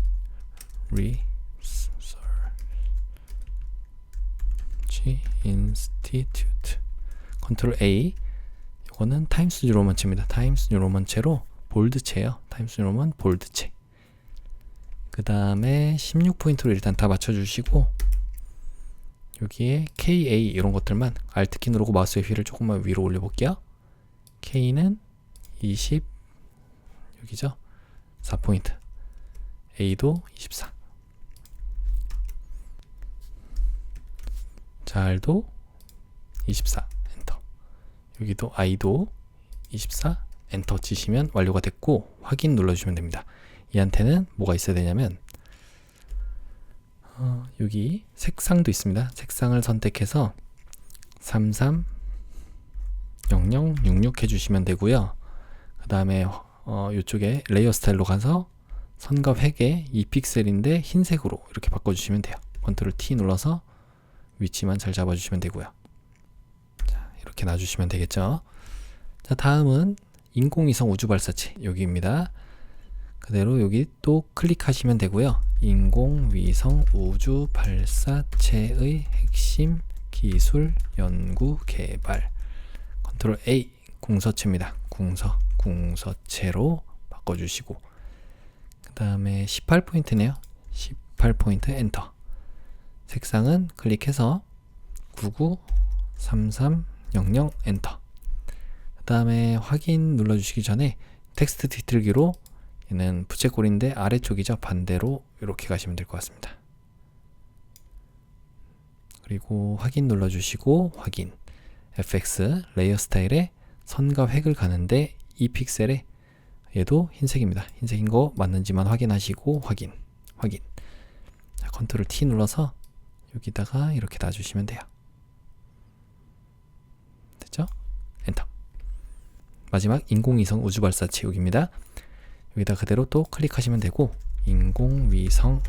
리서치 인스티튜트. 컨트롤 A. 이거는 타임스 뉴 로먼체입니다. 타임스 뉴 로먼체로 볼드체예요. 타임스 뉴 로먼 볼드체. 그 다음에 16포인트로 일단 다 맞춰주시고 여기에 KA 이런 것들만 Alt키 누르고 마우스의 휠을 조금만 위로 올려볼게요. K는 20 여기죠. 4포인트. A도 24. 잘도 24 엔터. 여기도 I도 24 엔터 치시면 완료가 됐고 확인 눌러주시면 됩니다. 얘한테는 뭐가 있어야 되냐면 여기 색상도 있습니다. 색상을 선택해서 330066 해주시면 되고요. 그 다음에 이쪽에 레이어 스타일로 가서 선과 획에 2픽셀인데 흰색으로 이렇게 바꿔주시면 돼요. 컨트롤 T 눌러서 위치만 잘 잡아주시면 되고요. 자, 이렇게 놔주시면 되겠죠. 자, 다음은 인공위성 우주발사체 여기입니다. 그대로 여기 또 클릭하시면 되고요. 인공위성 우주발사체의 핵심 기술 연구 개발. 컨트롤 A 궁서체입니다. 궁서체로 바꿔주시고 그 다음에 18포인트네요. 18포인트 엔터. 색상은 클릭해서 993300 엔터. 그 다음에 확인 눌러주시기 전에 텍스트 뒤틀기로 얘는 부채꼴인데 아래쪽이죠. 반대로 이렇게 가시면 될 것 같습니다. 그리고 확인 눌러주시고 확인. FX 레이어 스타일에 선과 획을 가는데 이 픽셀에 얘도 흰색입니다. 흰색인 거 맞는지만 확인하시고 확인. 자, 컨트롤 T 눌러서 여기다가 이렇게 놔주시면 돼요. 됐죠? 엔터. 마지막 인공위성 우주발사체 여기입니다. 여기다 그대로 또 클릭하시면 되고 인공위성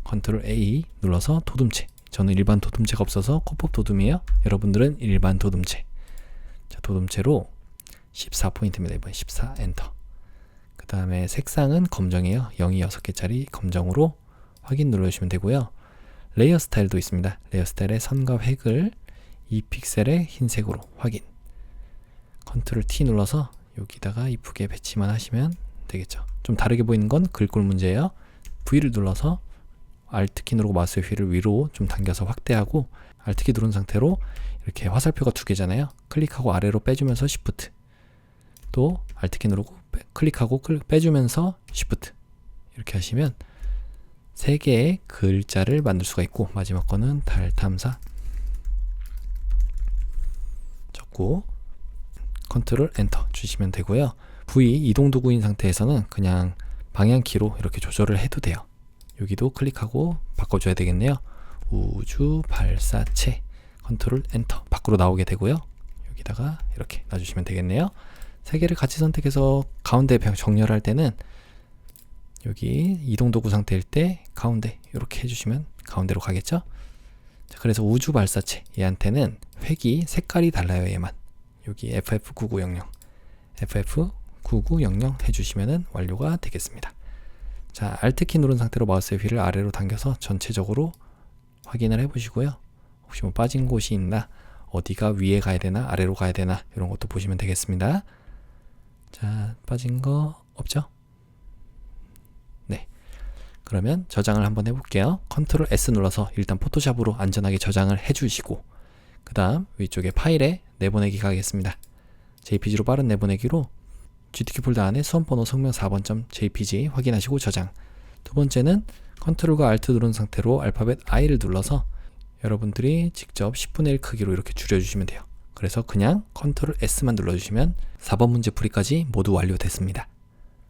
컨트롤 A 눌러서 도둠체. 저는 일반 도둠체가 없어서 코법 도둠이에요. 여러분들은 일반 도둠체. 자, 도둠체로 14포인트입니다. 이번 14 엔터. 그 다음에 색상은 검정이에요. 0이 6개짜리 검정으로 확인 눌러주시면 되고요. 레이어 스타일도 있습니다. 레이어 스타일의 선과 획을 2픽셀의 흰색으로 확인. 컨트롤 T 눌러서 여기다가 이쁘게 배치만 하시면 되겠죠. 좀 다르게 보이는 건 글꼴 문제예요. V를 눌러서 Alt키 누르고 마우스의 휠을 위로 좀 당겨서 확대하고 Alt키 누른 상태로 이렇게 화살표가 2개잖아요. 클릭하고 아래로 빼주면서 Shift. 또 Alt키 누르고 클릭하고 빼주면서 Shift. 이렇게 하시면 3개의 글자를 만들 수가 있고 마지막 거는 달 탐사 적고 컨트롤 엔터 주시면 되고요. V 이동 도구인 상태에서는 그냥 방향키로 이렇게 조절을 해도 돼요. 여기도 클릭하고 바꿔줘야 되겠네요. 우주 발사체 컨트롤 엔터 밖으로 나오게 되고요. 여기다가 이렇게 놔주시면 되겠네요. 3개를 같이 선택해서 가운데 정렬할 때는 여기 이동 도구 상태일 때 가운데 이렇게 해주시면 가운데로 가겠죠. 자, 그래서 우주 발사체 얘한테는 획이 색깔이 달라요. 얘만 여기 FF9900 FF9900 해주시면 완료가 되겠습니다. 자, Alt키 누른 상태로 마우스의 휠을 아래로 당겨서 전체적으로 확인을 해보시고요. 혹시 뭐 빠진 곳이 있나, 어디가 위에 가야 되나 아래로 가야 되나 이런 것도 보시면 되겠습니다. 자, 빠진 거 없죠? 네. 그러면 저장을 한번 해볼게요. 컨트롤 S 눌러서 일단 포토샵으로 안전하게 저장을 해주시고, 그 다음 위쪽에 파일에 내보내기 가겠습니다. JPG로 빠른 내보내기로 GTK 폴더 안에 수험번호 성명 4번.jpg 확인하시고 저장. 두 번째는 컨트롤과 Alt 누른 상태로 알파벳 I를 눌러서 여러분들이 직접 10분의 1 크기로 이렇게 줄여주시면 돼요. 그래서 그냥 컨트롤 S만 눌러주시면 4번 문제 풀이까지 모두 완료됐습니다.